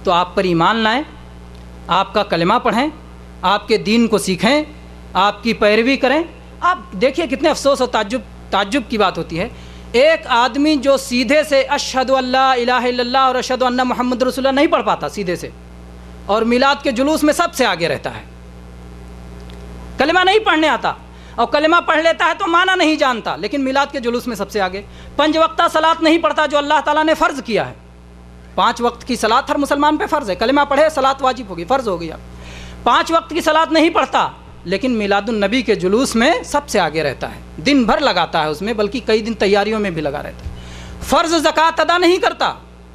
Speaker 2: تو آپ پر ایمان لائیں، آپ کا کلمہ پڑھیں، آپ کے دین کو سیکھیں، آپ کی پیروی کریں۔ آپ دیکھیے کتنے افسوس اور تعجب کی بات ہوتی ہے، ایک آدمی جو سیدھے سے اشہد ان لا الہ الا اللہ اور اشہد ان محمد رسول اللہ نہیں پڑھ پاتا سیدھے سے، اور میلاد کے جلوس میں سب سے آگے رہتا ہے، کلمہ نہیں پڑھنے آتا، اور کلمہ پڑھ لیتا ہے تو معنی نہیں جانتا، لیکن میلاد کے جلوس میں سب سے آگے۔ 5 وقتہ صلاۃ نہیں پڑھتا جو اللہ تعالیٰ نے فرض کیا ہے، 5 وقت کی صلاۃ ہر مسلمان پہ فرض ہے، کلمہ پڑھے صلاۃ واجب ہوگی، فرض ہو گیا۔ 5 وقت کی صلاۃ نہیں پڑھتا لیکن میلاد النبی کے جلوس میں سب سے آگے رہتا ہے، دن بھر لگاتا ہے اس میں، بلکہ کئی دن تیاریوں میں بھی لگا رہتا ہے۔ فرض زکوٰۃ ادا نہیں کرتا،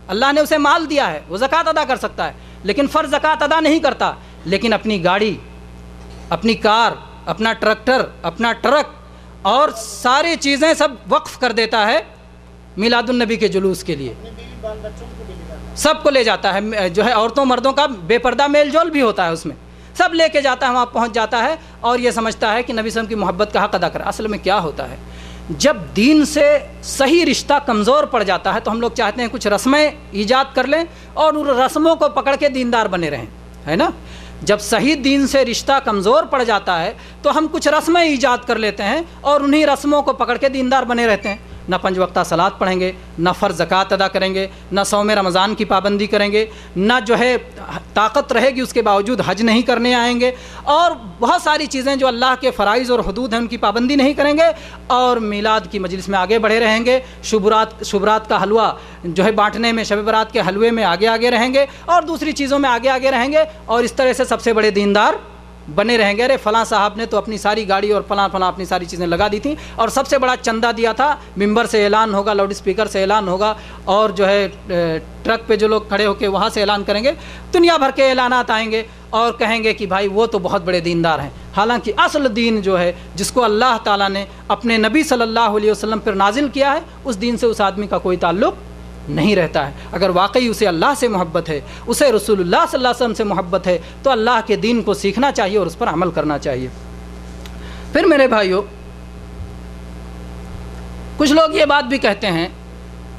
Speaker 2: اللہ نے اسے مال دیا ہے وہ زکوٰۃ ادا کر سکتا ہے، لیکن فرض زکوٰۃ ادا نہیں کرتا، لیکن اپنی گاڑی، اپنی کار، اپنا ٹریکٹر، اپنا ٹرک اور ساری چیزیں سب وقف کر دیتا ہے میلاد النبی کے جلوس کے لیے، سب کو لے جاتا ہے، جو ہے عورتوں مردوں کا بے پردہ میل جول بھی ہوتا ہے اس میں، سب لے کے جاتا ہے، وہاں پہنچ جاتا ہے اور یہ سمجھتا ہے کہ نبی صلی اللہ علیہ وسلم کی محبت کا حق ادا کرا۔ اصل میں کیا ہوتا ہے، جب دین سے صحیح رشتہ کمزور پڑ جاتا ہے تو ہم لوگ چاہتے ہیں کچھ رسمیں ایجاد کر لیں اور ان رسموں کو پکڑ کے دیندار بنے رہیں، ہے نا۔ جب صحیح دین سے رشتہ کمزور پڑ جاتا ہے تو ہم کچھ رسمیں ایجاد کر لیتے ہیں اور انہی رسموں کو پکڑ کے دیندار بنے رہتے ہیں، نہ 5 وقتہ صلاۃ پڑھیں گے، نہ فرض زکوٰۃ ادا کریں گے، نہ صوم رمضان کی پابندی کریں گے، نہ جو ہے طاقت رہے گی اس کے باوجود حج نہیں کرنے آئیں گے، اور بہت ساری چیزیں جو اللہ کے فرائض اور حدود ہیں ان کی پابندی نہیں کریں گے، اور میلاد کی مجلس میں آگے بڑھے رہیں گے، شبرات کا حلوہ جو ہے بانٹنے میں، شب برات کے حلوے میں آگے رہیں گے، اور دوسری چیزوں میں آگے رہیں گے، اور اس طرح سے سب سے بڑے دیندار بنے رہیں گے۔ ارے فلاں صاحب نے تو اپنی ساری گاڑی اور فلاں اپنی ساری چیزیں لگا دی تھیں اور سب سے بڑا چندہ دیا تھا، ممبر سے اعلان ہوگا، لاؤڈ اسپیکر سے اعلان ہوگا، اور جو ہے ٹرک پہ جو لوگ کھڑے ہو کے وہاں سے اعلان کریں گے، دنیا بھر کے اعلانات آئیں گے اور کہیں گے کہ بھائی وہ تو بہت بڑے دیندار ہیں۔ حالانکہ اصل دین جو ہے جس کو اللہ تعالیٰ نے اپنے نبی صلی اللہ علیہ وسلم پر نازل کیا ہے، اس دین سے اس آدمی کا کوئی تعلق نہیں رہتا ہے۔ اگر واقعی اسے اللہ سے محبت ہے، اسے رسول اللہ صلی اللہ علیہ وسلم سے محبت ہے، تو اللہ کے دین کو سیکھنا چاہیے اور اس پر عمل کرنا چاہیے۔ پھر میرے بھائیوں، کچھ لوگ یہ بات بھی کہتے ہیں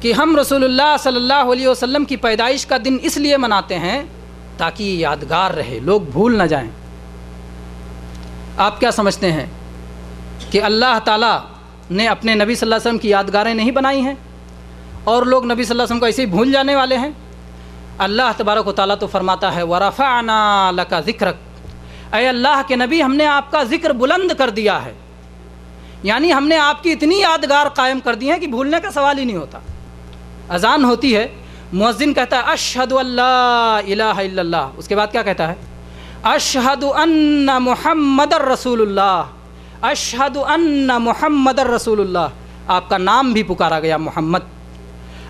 Speaker 2: کہ ہم رسول اللہ صلی اللہ علیہ وسلم کی پیدائش کا دن اس لیے مناتے ہیں تاکہ یہ یادگار رہے، لوگ بھول نہ جائیں۔ آپ کیا سمجھتے ہیں کہ اللہ تعالیٰ نے اپنے نبی صلی اللہ علیہ وسلم کی یادگاریں نہیں بنائی ہیں اور لوگ نبی صلی اللہ علیہ وسلم کو ایسے ہی بھول جانے والے ہیں؟ اللہ تبارک و تعالیٰ تو فرماتا ہے وَرَفَعْنَا لَكَ ذِكْرَكَ، اے اللہ کے نبی ہم نے آپ کا ذکر بلند کر دیا ہے، یعنی ہم نے آپ کی اتنی یادگار قائم کر دی ہیں کہ بھولنے کا سوال ہی نہیں ہوتا۔ اذان ہوتی ہے، مؤذن کہتا ہے اشہد ان لا الہ الا اللہ، اس کے بعد کیا کہتا ہے؟ اشہد ان محمد رسول اللہ، اشہد ان محمد رسول اللہ، آپ کا نام بھی پکارا گیا محمد،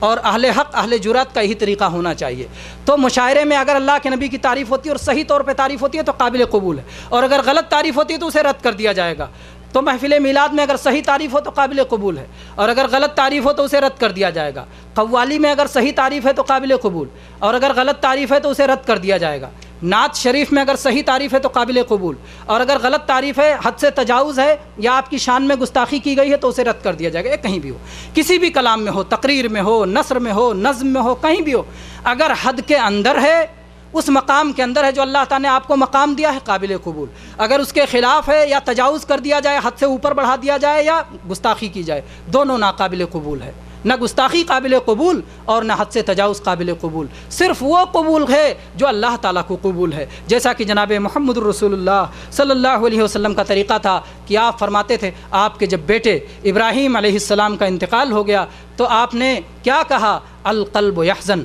Speaker 2: اور اہل حق اہل جرات کا یہی طریقہ ہونا چاہیے۔ تو مشاعرے میں اگر اللہ کے نبی کی تعریف ہوتی ہے اور صحیح طور پہ تعریف ہوتی ہے تو قابل قبول ہے، اور اگر غلط تعریف ہوتی ہے تو اسے رد کر دیا جائے گا۔ تو محفل میلاد میں اگر صحیح تعریف ہو تو قابل قبول ہے، اور اگر غلط تعریف ہو تو اسے رد کر دیا جائے گا۔ قوالی میں اگر صحیح تعریف ہے تو قابل قبول، اور اگر غلط تعریف ہے تو اسے رد کر دیا جائے گا۔ نعت شریف میں اگر صحیح تعریف ہے تو قابل قبول، اور اگر غلط تعریف ہے، حد سے تجاوز ہے یا آپ کی شان میں گستاخی کی گئی ہے تو اسے رد کر دیا جائے گا۔ یہ کہیں بھی ہو، کسی بھی کلام میں ہو، تقریر میں ہو، نثر میں ہو، نظم میں ہو، کہیں بھی ہو، اگر حد کے اندر ہے، اس مقام کے اندر ہے جو اللہ تعالیٰ نے آپ کو مقام دیا ہے، قابل قبول۔ اگر اس کے خلاف ہے یا تجاوز کر دیا جائے، حد سے اوپر بڑھا دیا جائے یا گستاخی کی جائے، دونوں ناقابل قبول ہے۔ نہ گستاخی قابل قبول اور نہ حد سے تجاوز قابل قبول، صرف وہ قبول ہے جو اللہ تعالیٰ کو قبول ہے۔ جیسا کہ جناب محمد الرسول اللہ صلی اللہ علیہ وسلم کا طریقہ تھا کہ آپ فرماتے تھے، آپ کے جب بیٹے ابراہیم علیہ السلام کا انتقال ہو گیا تو آپ نے کیا کہا؟ القلب یحزن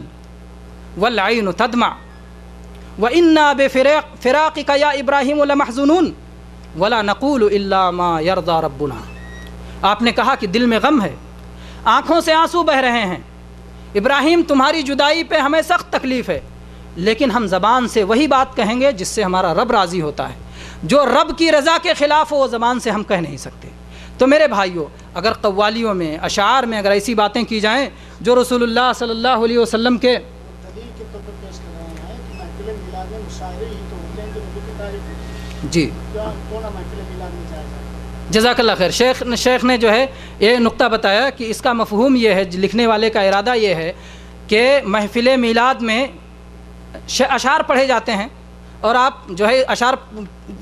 Speaker 2: والعین تدمع وَإِنَّا بِفِرَاقِكَ يَا إِبْرَاهِيمُ لَمَحْزُنُونَ وَلَا نَقُولُ إِلَّا مَا يَرْضَى رَبُّنَا۔ آپ نے کہا کہ دل میں غم ہے، آنکھوں سے آنسو بہہ رہے ہیں، ابراہیم تمہاری جدائی پہ ہمیں سخت تکلیف ہے، لیکن ہم زبان سے وہی بات کہیں گے جس سے ہمارا رب راضی ہوتا ہے۔ جو رب کی رضا کے خلاف ہو وہ زبان سے ہم کہہ نہیں سکتے۔ تو میرے بھائیوں، اگر قوالیوں میں، اشعار میں اگر ایسی باتیں کی جائیں جو رسول اللہ صلی اللہ علیہ وسلم کے جی جزاک اللہ خیر، شیخ نے جو ہے یہ نقطہ بتایا کہ اس کا مفہوم یہ ہے، لکھنے والے کا ارادہ یہ ہے کہ محفل میلاد میں اشعار پڑھے جاتے ہیں اور آپ جو ہے اشعار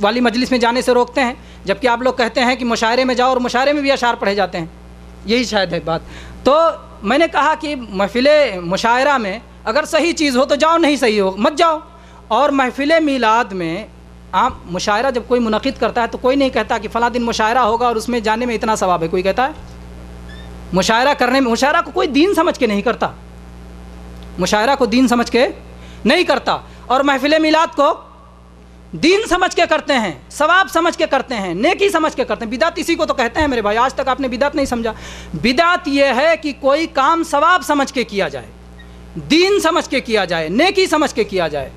Speaker 2: والی مجلس میں جانے سے روکتے ہیں، جبکہ آپ لوگ کہتے ہیں کہ مشاعرے میں جاؤ اور مشاعرے میں بھی اشعار پڑھے جاتے ہیں۔ یہی شاید ہے بات۔ تو میں نے کہا کہ محفل مشاعرہ میں اگر صحیح چیز ہو تو جاؤ، نہیں صحیح ہو مت جاؤ۔ اور محفل میلاد میں آپ مشاعرہ جب کوئی منعقد کرتا ہے تو کوئی نہیں کہتا کہ فلاں دن مشاعرہ ہوگا اور اس میں جانے میں اتنا ثواب ہے، کوئی کہتا ہے؟ مشاعرہ کرنے میں، مشاعرہ کو کوئی دین سمجھ کے نہیں کرتا، مشاعرہ کو دین سمجھ کے نہیں کرتا، اور محفل میلاد کو دین سمجھ کے کرتے ہیں، ثواب سمجھ کے کرتے ہیں، نیکی سمجھ کے کرتے ہیں۔ بدعت اسی کو تو کہتے ہیں میرے بھائی، آج تک آپ نے بدعت نہیں سمجھا۔ بدعت یہ ہے کہ کوئی کام ثواب سمجھ کے کیا جائے، دین سمجھ کے کیا جائے، نیکی سمجھ کے کیا جائے۔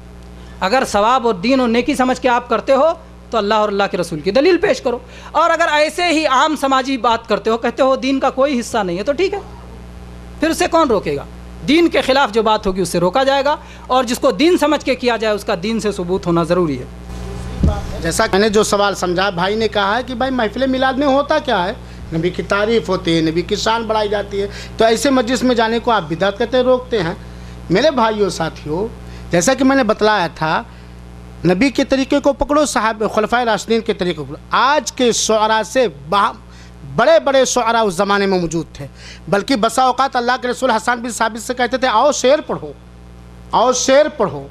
Speaker 2: اگر ثواب اور دین اور نیکی سمجھ کے آپ کرتے ہو تو اللہ اور اللہ کے رسول کی دلیل پیش کرو، اور اگر ایسے ہی عام سماجی بات کرتے ہو، کہتے ہو دین کا کوئی حصہ نہیں ہے، تو ٹھیک ہے، پھر اسے کون روکے گا؟ دین کے خلاف جو بات ہوگی اس سے روکا جائے گا، اور جس کو دین سمجھ کے کیا جائے اس کا دین سے ثبوت ہونا ضروری ہے۔
Speaker 3: جیسا میں نے جو سوال سمجھا، بھائی نے کہا ہے کہ بھائی محفل میلاد میں ہوتا کیا ہے؟ نبی کی تعریف ہوتی ہے، نبی کی شان بڑھائی جاتی ہے، تو ایسے مجلس میں جانے کو آپ بدعت کہتے روکتے ہیں۔ میرے بھائیوں ساتھیوں، جیسا کہ میں نے بتلایا تھا، نبی کے طریقے کو پکڑو، صحابہ خلفائے راشدین کے طریقے کو۔ آج کے شعراء سے بڑے بڑے شعراء اس زمانے میں موجود تھے، بلکہ بسا اوقات اللہ کے رسول حسان بن ثابت سے کہتے تھے آؤ شعر پڑھو، آؤ شعر پڑھو۔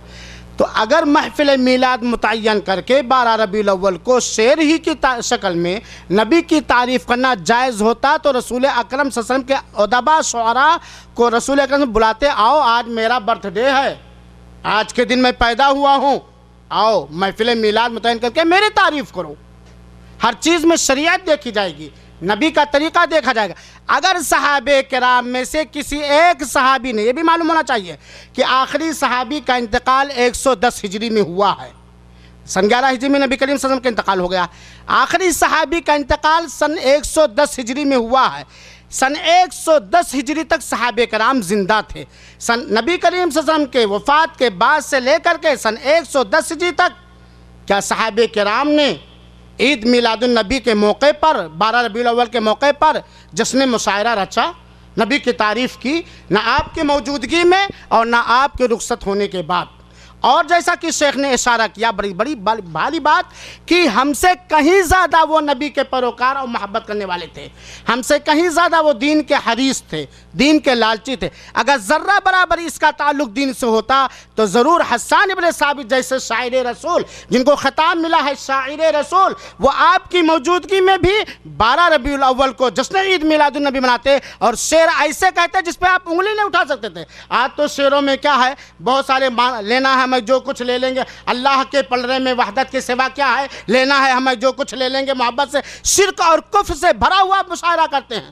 Speaker 3: تو اگر محفل میلاد متعین کر کے 12 ربیع الاول کو شعر ہی کی شکل میں نبی کی تعریف کرنا جائز ہوتا تو رسول اکرم صلی اللہ علیہ وسلم کے ادبا شعراء کو رسول اکرم بلاتے، آؤ آج میرا برتھ ڈے ہے، آج کے دن میں پیدا ہوا ہوں، آؤ محفل میلاد متعین کر کے میری تعریف کرو۔ ہر چیز میں شریعت دیکھی جائے گی، نبی کا طریقہ دیکھا جائے گا۔ اگر صحابہ کرام میں سے کسی ایک صحابی نے، یہ بھی معلوم ہونا چاہیے کہ آخری صحابی کا انتقال 110 ہجری میں ہوا ہے، سن 11 ہجری میں نبی کریم صلی اللہ علیہ وسلم کا انتقال ہو گیا، آخری صحابی کا انتقال سن 110 ہجری میں ہوا ہے۔ سن 110 ہجری تک صحابہ کرام زندہ تھے۔ نبی کریم صلی اللہ علیہ وسلم کے وفات کے بعد سے لے کر کے سن 110 ہجری تک کیا صحابہ کرام نے عید میلاد النبی کے موقع پر، 12 ربیع الاول کے موقع پر جشن مشاعرہ رچا، نبی کی تعریف کی؟ نہ آپ کی موجودگی میں اور نہ آپ کے رخصت ہونے کے بعد۔ اور جیسا کہ شیخ نے اشارہ کیا، بڑی بھاری بات، کہ ہم سے کہیں زیادہ وہ نبی کے پیروکار اور محبت کرنے والے تھے، ہم سے کہیں زیادہ وہ دین کے حریص تھے، دین کے لالچی تھے۔ اگر ذرہ برابر اس کا تعلق دین سے ہوتا تو ضرور حسان ابن ثابت جیسے شاعر رسول، جن کو خطاب ملا ہے شاعر رسول، وہ آپ کی موجودگی میں بھی 12 ربیع الاول کو جشن عید میلاد النبی مناتے اور شعر ایسے کہتے جس پہ آپ انگلی نہیں اٹھا سکتے تھے۔ آج تو شعروں میں کیا ہے، بہت سارے لینا ہے ہمیں جو کچھ لے لیں گے، اللہ کے پلڑے میں وحدت کے سوا کیا ہے، لینا ہے ہمیں جو کچھ لے لیں گے، محبت سے شرک اور کفر سے بھرا ہوا مشاعرہ کرتے ہیں۔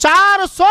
Speaker 3: 400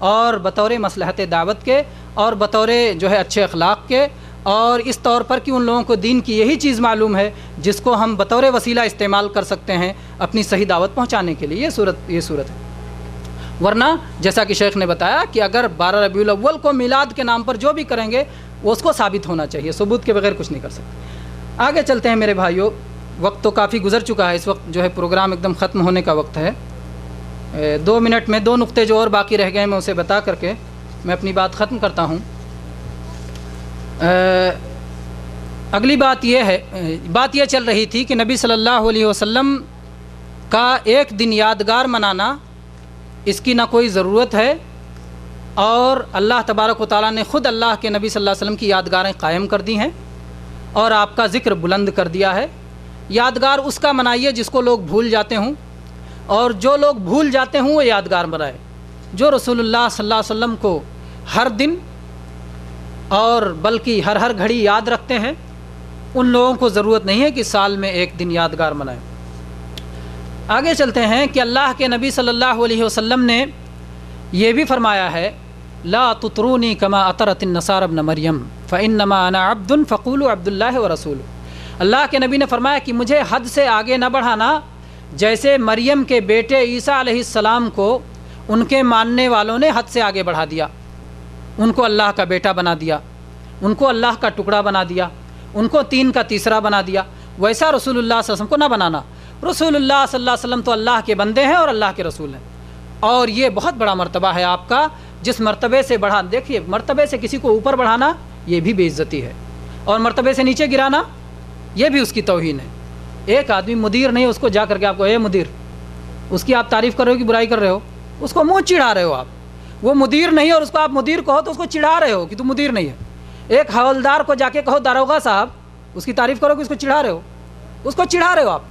Speaker 2: اور بطور مصلحت دعوت کے اور بطور جو ہے اچھے اخلاق کے، اور اس طور پر کہ ان لوگوں کو دین کی یہی چیز معلوم ہے جس کو ہم بطور وسیلہ استعمال کر سکتے ہیں اپنی صحیح دعوت پہنچانے کے لیے۔ یہ صورت ہے۔ ورنہ جیسا کہ شیخ نے بتایا کہ اگر 12 ربیع الاول کو میلاد کے نام پر جو بھی کریں گے وہ اس کو ثابت ہونا چاہیے، ثبوت کے بغیر کچھ نہیں کر سکتے۔ آگے چلتے ہیں میرے بھائیوں، وقت تو کافی گزر چکا ہے، اس وقت جو ہے پروگرام ایک دم ختم ہونے کا وقت ہے۔ 2 منٹ میں 2 نقطے جو اور باقی رہ گئے میں اسے بتا کر کے میں اپنی بات ختم کرتا ہوں۔ اگلی بات یہ چل رہی تھی کہ نبی صلی اللہ علیہ وسلم کا ایک دن یادگار منانا اس کی نہ کوئی ضرورت ہے، اور اللہ تبارک و تعالیٰ نے خود اللہ کے نبی صلی اللہ علیہ وسلم کی یادگاریں قائم کر دی ہیں اور آپ کا ذکر بلند کر دیا ہے۔ یادگار اس کا منائیے جس کو لوگ بھول جاتے ہوں، اور جو لوگ بھول جاتے ہوں وہ یادگار منائے۔ جو رسول اللہ صلی اللہ علیہ وسلم کو ہر دن اور بلکہ ہر گھڑی یاد رکھتے ہیں، ان لوگوں کو ضرورت نہیں ہے کہ سال میں ایک دن یادگار منائیں۔ آگے چلتے ہیں کہ اللہ کے نبی صلی اللہ علیہ وسلم نے یہ بھی فرمایا ہے، لا تطرونی کما اطرت النصارى ابن مریم فانما انا عبد فقولوا عبد اللہ ورسولہ۔ اللہ کے نبی نے فرمایا کہ مجھے حد سے آگے نہ بڑھانا، جیسے مریم کے بیٹے عیسیٰ علیہ السلام کو ان کے ماننے والوں نے حد سے آگے بڑھا دیا، ان کو اللہ کا بیٹا بنا دیا، ان کو اللہ کا ٹکڑا بنا دیا، ان کو 3 کا تیسرا بنا دیا، ویسا رسول اللہ صلی اللہ علیہ وسلم کو نہ بنانا۔ رسول اللہ صلی اللہ علیہ وسلم تو اللہ کے بندے ہیں اور اللہ کے رسول ہیں، اور یہ بہت بڑا مرتبہ ہے آپ کا، جس مرتبے سے دیکھیے مرتبے سے کسی کو اوپر بڑھانا یہ بھی بے عزتی ہے، اور مرتبے سے نیچے گرانا یہ بھی اس کی توہین ہے۔ ایک آدمی مدیر نہیں، اس کو جا کر کے آپ کو اے مدیر، اس کی آپ تعریف کر رہے ہو کہ برائی کر رہے ہو، اس کو منہ چڑھا رہے ہو آپ۔ وہ مدیر نہیں ہے اور اس کو آپ مدیر کہو تو اس کو چڑھا رہے ہو کہ تم مدیر نہیں ہے۔ ایک حوالدار کو جا کے کہو داروغہ صاحب، اس کی تعریف کرو کہ اس کو چڑھا رہے ہو، اس کو چڑھا رہے ہو آپ۔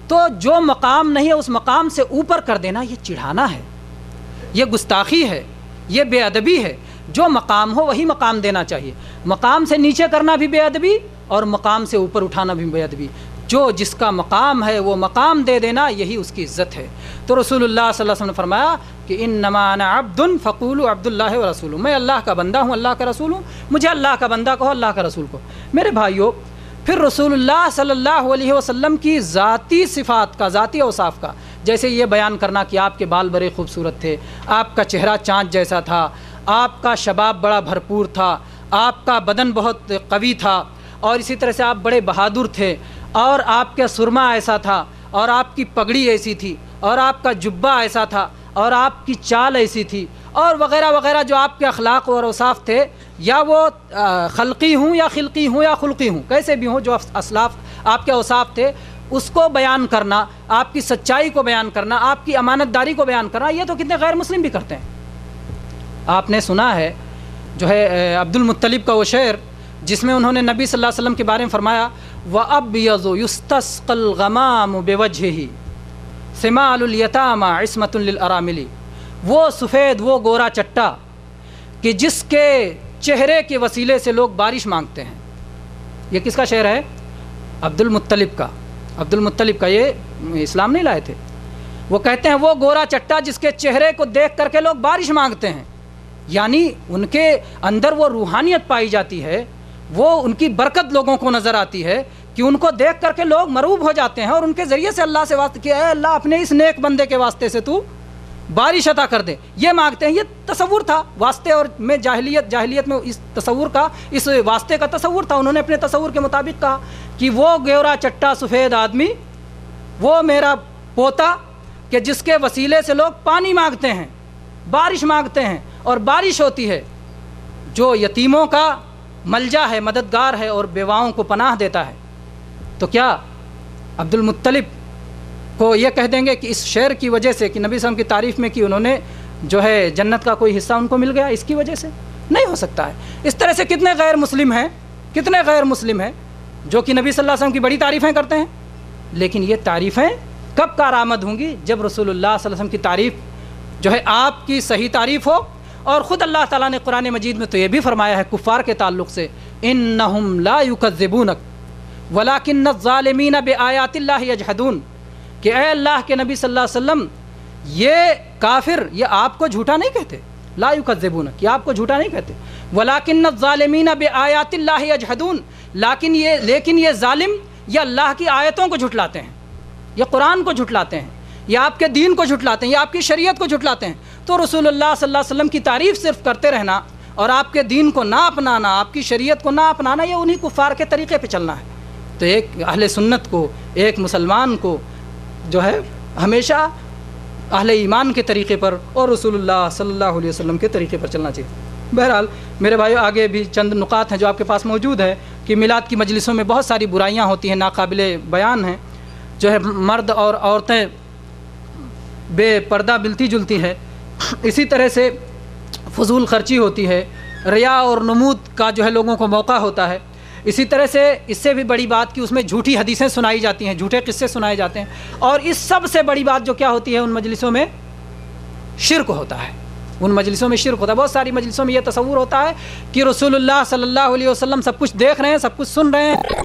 Speaker 2: تو جو مقام نہیں ہے اس مقام سے اوپر کر دینا یہ چڑھانا ہے، یہ گستاخی ہے، یہ بے ادبی ہے۔ جو مقام ہو وہی مقام دینا چاہیے، مقام سے نیچے کرنا بھی بے ادبی اور مقام سے اوپر اٹھانا بھی بے ادبی۔ جو جس کا مقام ہے وہ مقام دے دینا یہی اس کی عزت ہے۔ تو رسول اللہ صلی اللہ علیہ وسلم نے فرمایا کہ انما انا عبد فقولوا عبد اللہ ورسولہ، میں اللہ کا بندہ ہوں، اللہ کا رسول ہوں، مجھے اللہ کا بندہ کہو، اللہ کا رسول کہو۔ میرے بھائیوں، پھر رسول اللہ صلی اللہ علیہ وسلم کی ذاتی صفات کا، ذاتی اوصاف کا، جیسے یہ بیان کرنا کہ آپ کے بال بڑے خوبصورت تھے، آپ کا چہرہ چاند جیسا تھا، آپ کا شباب بڑا بھرپور تھا، آپ کا بدن بہت قوی تھا، اور اسی طرح سے آپ بڑے بہادر تھے، اور آپ کا سرما ایسا تھا، اور آپ کی پگڑی ایسی تھی، اور آپ کا جبہ ایسا تھا، اور آپ کی چال ایسی تھی، اور وغیرہ وغیرہ جو آپ کے اخلاق اور اوصاف تھے، یا وہ خلقی ہوں یا خلقی ہوں یا خلقی ہوں، کیسے بھی ہوں، جو اسلاف آپ کے اوصاف تھے اس کو بیان کرنا، آپ کی سچائی کو بیان کرنا، آپ کی امانت داری کو بیان کرنا، یہ تو کتنے غیر مسلم بھی کرتے ہیں۔ آپ نے سنا ہے جو ہے عبد المطلب کا وہ شعر جس میں انہوں نے نبی صلی اللہ علیہ وسلم کے بارے میں فرمایا، وَأَبْيَضُ يُسْتَسْقَى الْغَمَامُ بِوَجْهِهِ سِمَالُ الْيَتَامَى عِصْمَةٌ لِلْأَرَامِلِ، وہ سفید، وہ گورا چٹا کہ جس کے چہرے کے وسیلے سے لوگ بارش مانگتے ہیں۔ یہ کس کا شعر ہے؟ عبد المطلب کا۔ عبد المطلب کا، یہ اسلام نہیں لائے تھے۔ وہ کہتے ہیں وہ گورا چٹا جس کے چہرے کو دیکھ کر کے لوگ بارش مانگتے ہیں، یعنی ان کے اندر وہ روحانیت پائی جاتی ہے، وہ ان کی برکت لوگوں کو نظر آتی ہے کہ ان کو دیکھ کر کے لوگ مرعوب ہو جاتے ہیں، اور ان کے ذریعے سے اللہ سے واسطہ کہ اے اللہ اپنے اس نیک بندے کے واسطے سے تو بارش عطا کر دے، یہ مانگتے ہیں۔ یہ تصور تھا واسطے اور میں جاہلیت میں اس تصور کا، اس واسطے کا تصور تھا۔ انہوں نے اپنے تصور کے مطابق کہا کہ وہ گورا چٹا سفید آدمی، وہ میرا پوتا کہ جس کے وسیلے سے لوگ پانی مانگتے ہیں، بارش مانگتے ہیں، اور بارش ہوتی ہے، جو یتیموں کا ملجا ہے، مددگار ہے، اور بیواؤں کو پناہ دیتا ہے۔ تو کیا عبد المطلب کو یہ کہہ دیں گے کہ اس شعر کی وجہ سے کہ نبی صلی اللہ علیہ وسلم کی تعریف میں کہ انہوں نے جو ہے جنت کا کوئی حصہ ان کو مل گیا، اس کی وجہ سے نہیں ہو سکتا ہے۔ اس طرح سے کتنے غیر مسلم ہیں جو کہ نبی صلی اللہ علیہ وسلم کی بڑی تعریفیں کرتے ہیں، لیکن یہ تعریفیں کب کارآمد ہوں گی؟ جب رسول اللہ صلی اللہ علیہ وسلم کی تعریف جو ہے آپ کی صحیح تعریف ہو۔ اور خود اللہ تعالیٰ نے قرآن مجید میں تو یہ بھی فرمایا ہے کفار کے تعلق سے، انہم لا یکذبونک ولکن الظالمین بآیات اللہ یجحدون، کہ اے اللہ کے نبی صلی اللہ علیہ وسلم، یہ کافر یہ آپ کو جھوٹا نہیں کہتے، لا یکذبون، کہ آپ کو جھوٹا نہیں کہتے، ولکن الظالمین بآیات اللہ یجحدون، لیکن یہ ظالم یہ اللہ کی آیتوں کو جھٹلاتے ہیں، یہ قرآن کو جھٹلاتے ہیں، یہ آپ کے دین کو جھٹلاتے ہیں، یہ آپ کی شریعت کو جھٹلاتے ہیں۔ تو رسول اللہ صلی اللہ علیہ وسلم کی تعریف صرف کرتے رہنا اور آپ کے دین کو نہ اپنانا، آپ کی شریعت کو نہ اپنانا، یہ انہی کفار کے طریقے پہ چلنا ہے۔ تو ایک اہل سنت کو، ایک مسلمان کو جو ہے ہمیشہ اہل ایمان کے طریقے پر اور رسول اللہ صلی اللہ علیہ وسلم کے طریقے پر چلنا چاہیے۔ بہرحال میرے بھائیو، آگے بھی چند نکات ہیں جو آپ کے پاس موجود ہے کہ میلاد کی مجلسوں میں بہت ساری برائیاں ہوتی ہیں، ناقابل بیان ہیں، جو ہے مرد اور عورتیں بے پردہ ملتی جلتی ہے، اسی طرح سے فضول خرچی ہوتی ہے، ریا اور نمود کا جو ہے لوگوں کو موقع ہوتا ہے، اسی طرح سے اس سے بھی بڑی بات کہ اس میں جھوٹی حدیثیں سنائی جاتی ہیں، جھوٹے قصے سنائے جاتے ہیں، اور اس سب سے بڑی بات جو کیا ہوتی ہے، ان مجلسوں میں شرک ہوتا ہے، ان مجلسوں میں شرک ہوتا ہے۔ بہت ساری مجلسوں میں یہ تصور ہوتا ہے کہ رسول اللہ صلی اللہ علیہ وسلم سب کچھ دیکھ رہے ہیں، سب کچھ سن رہے ہیں،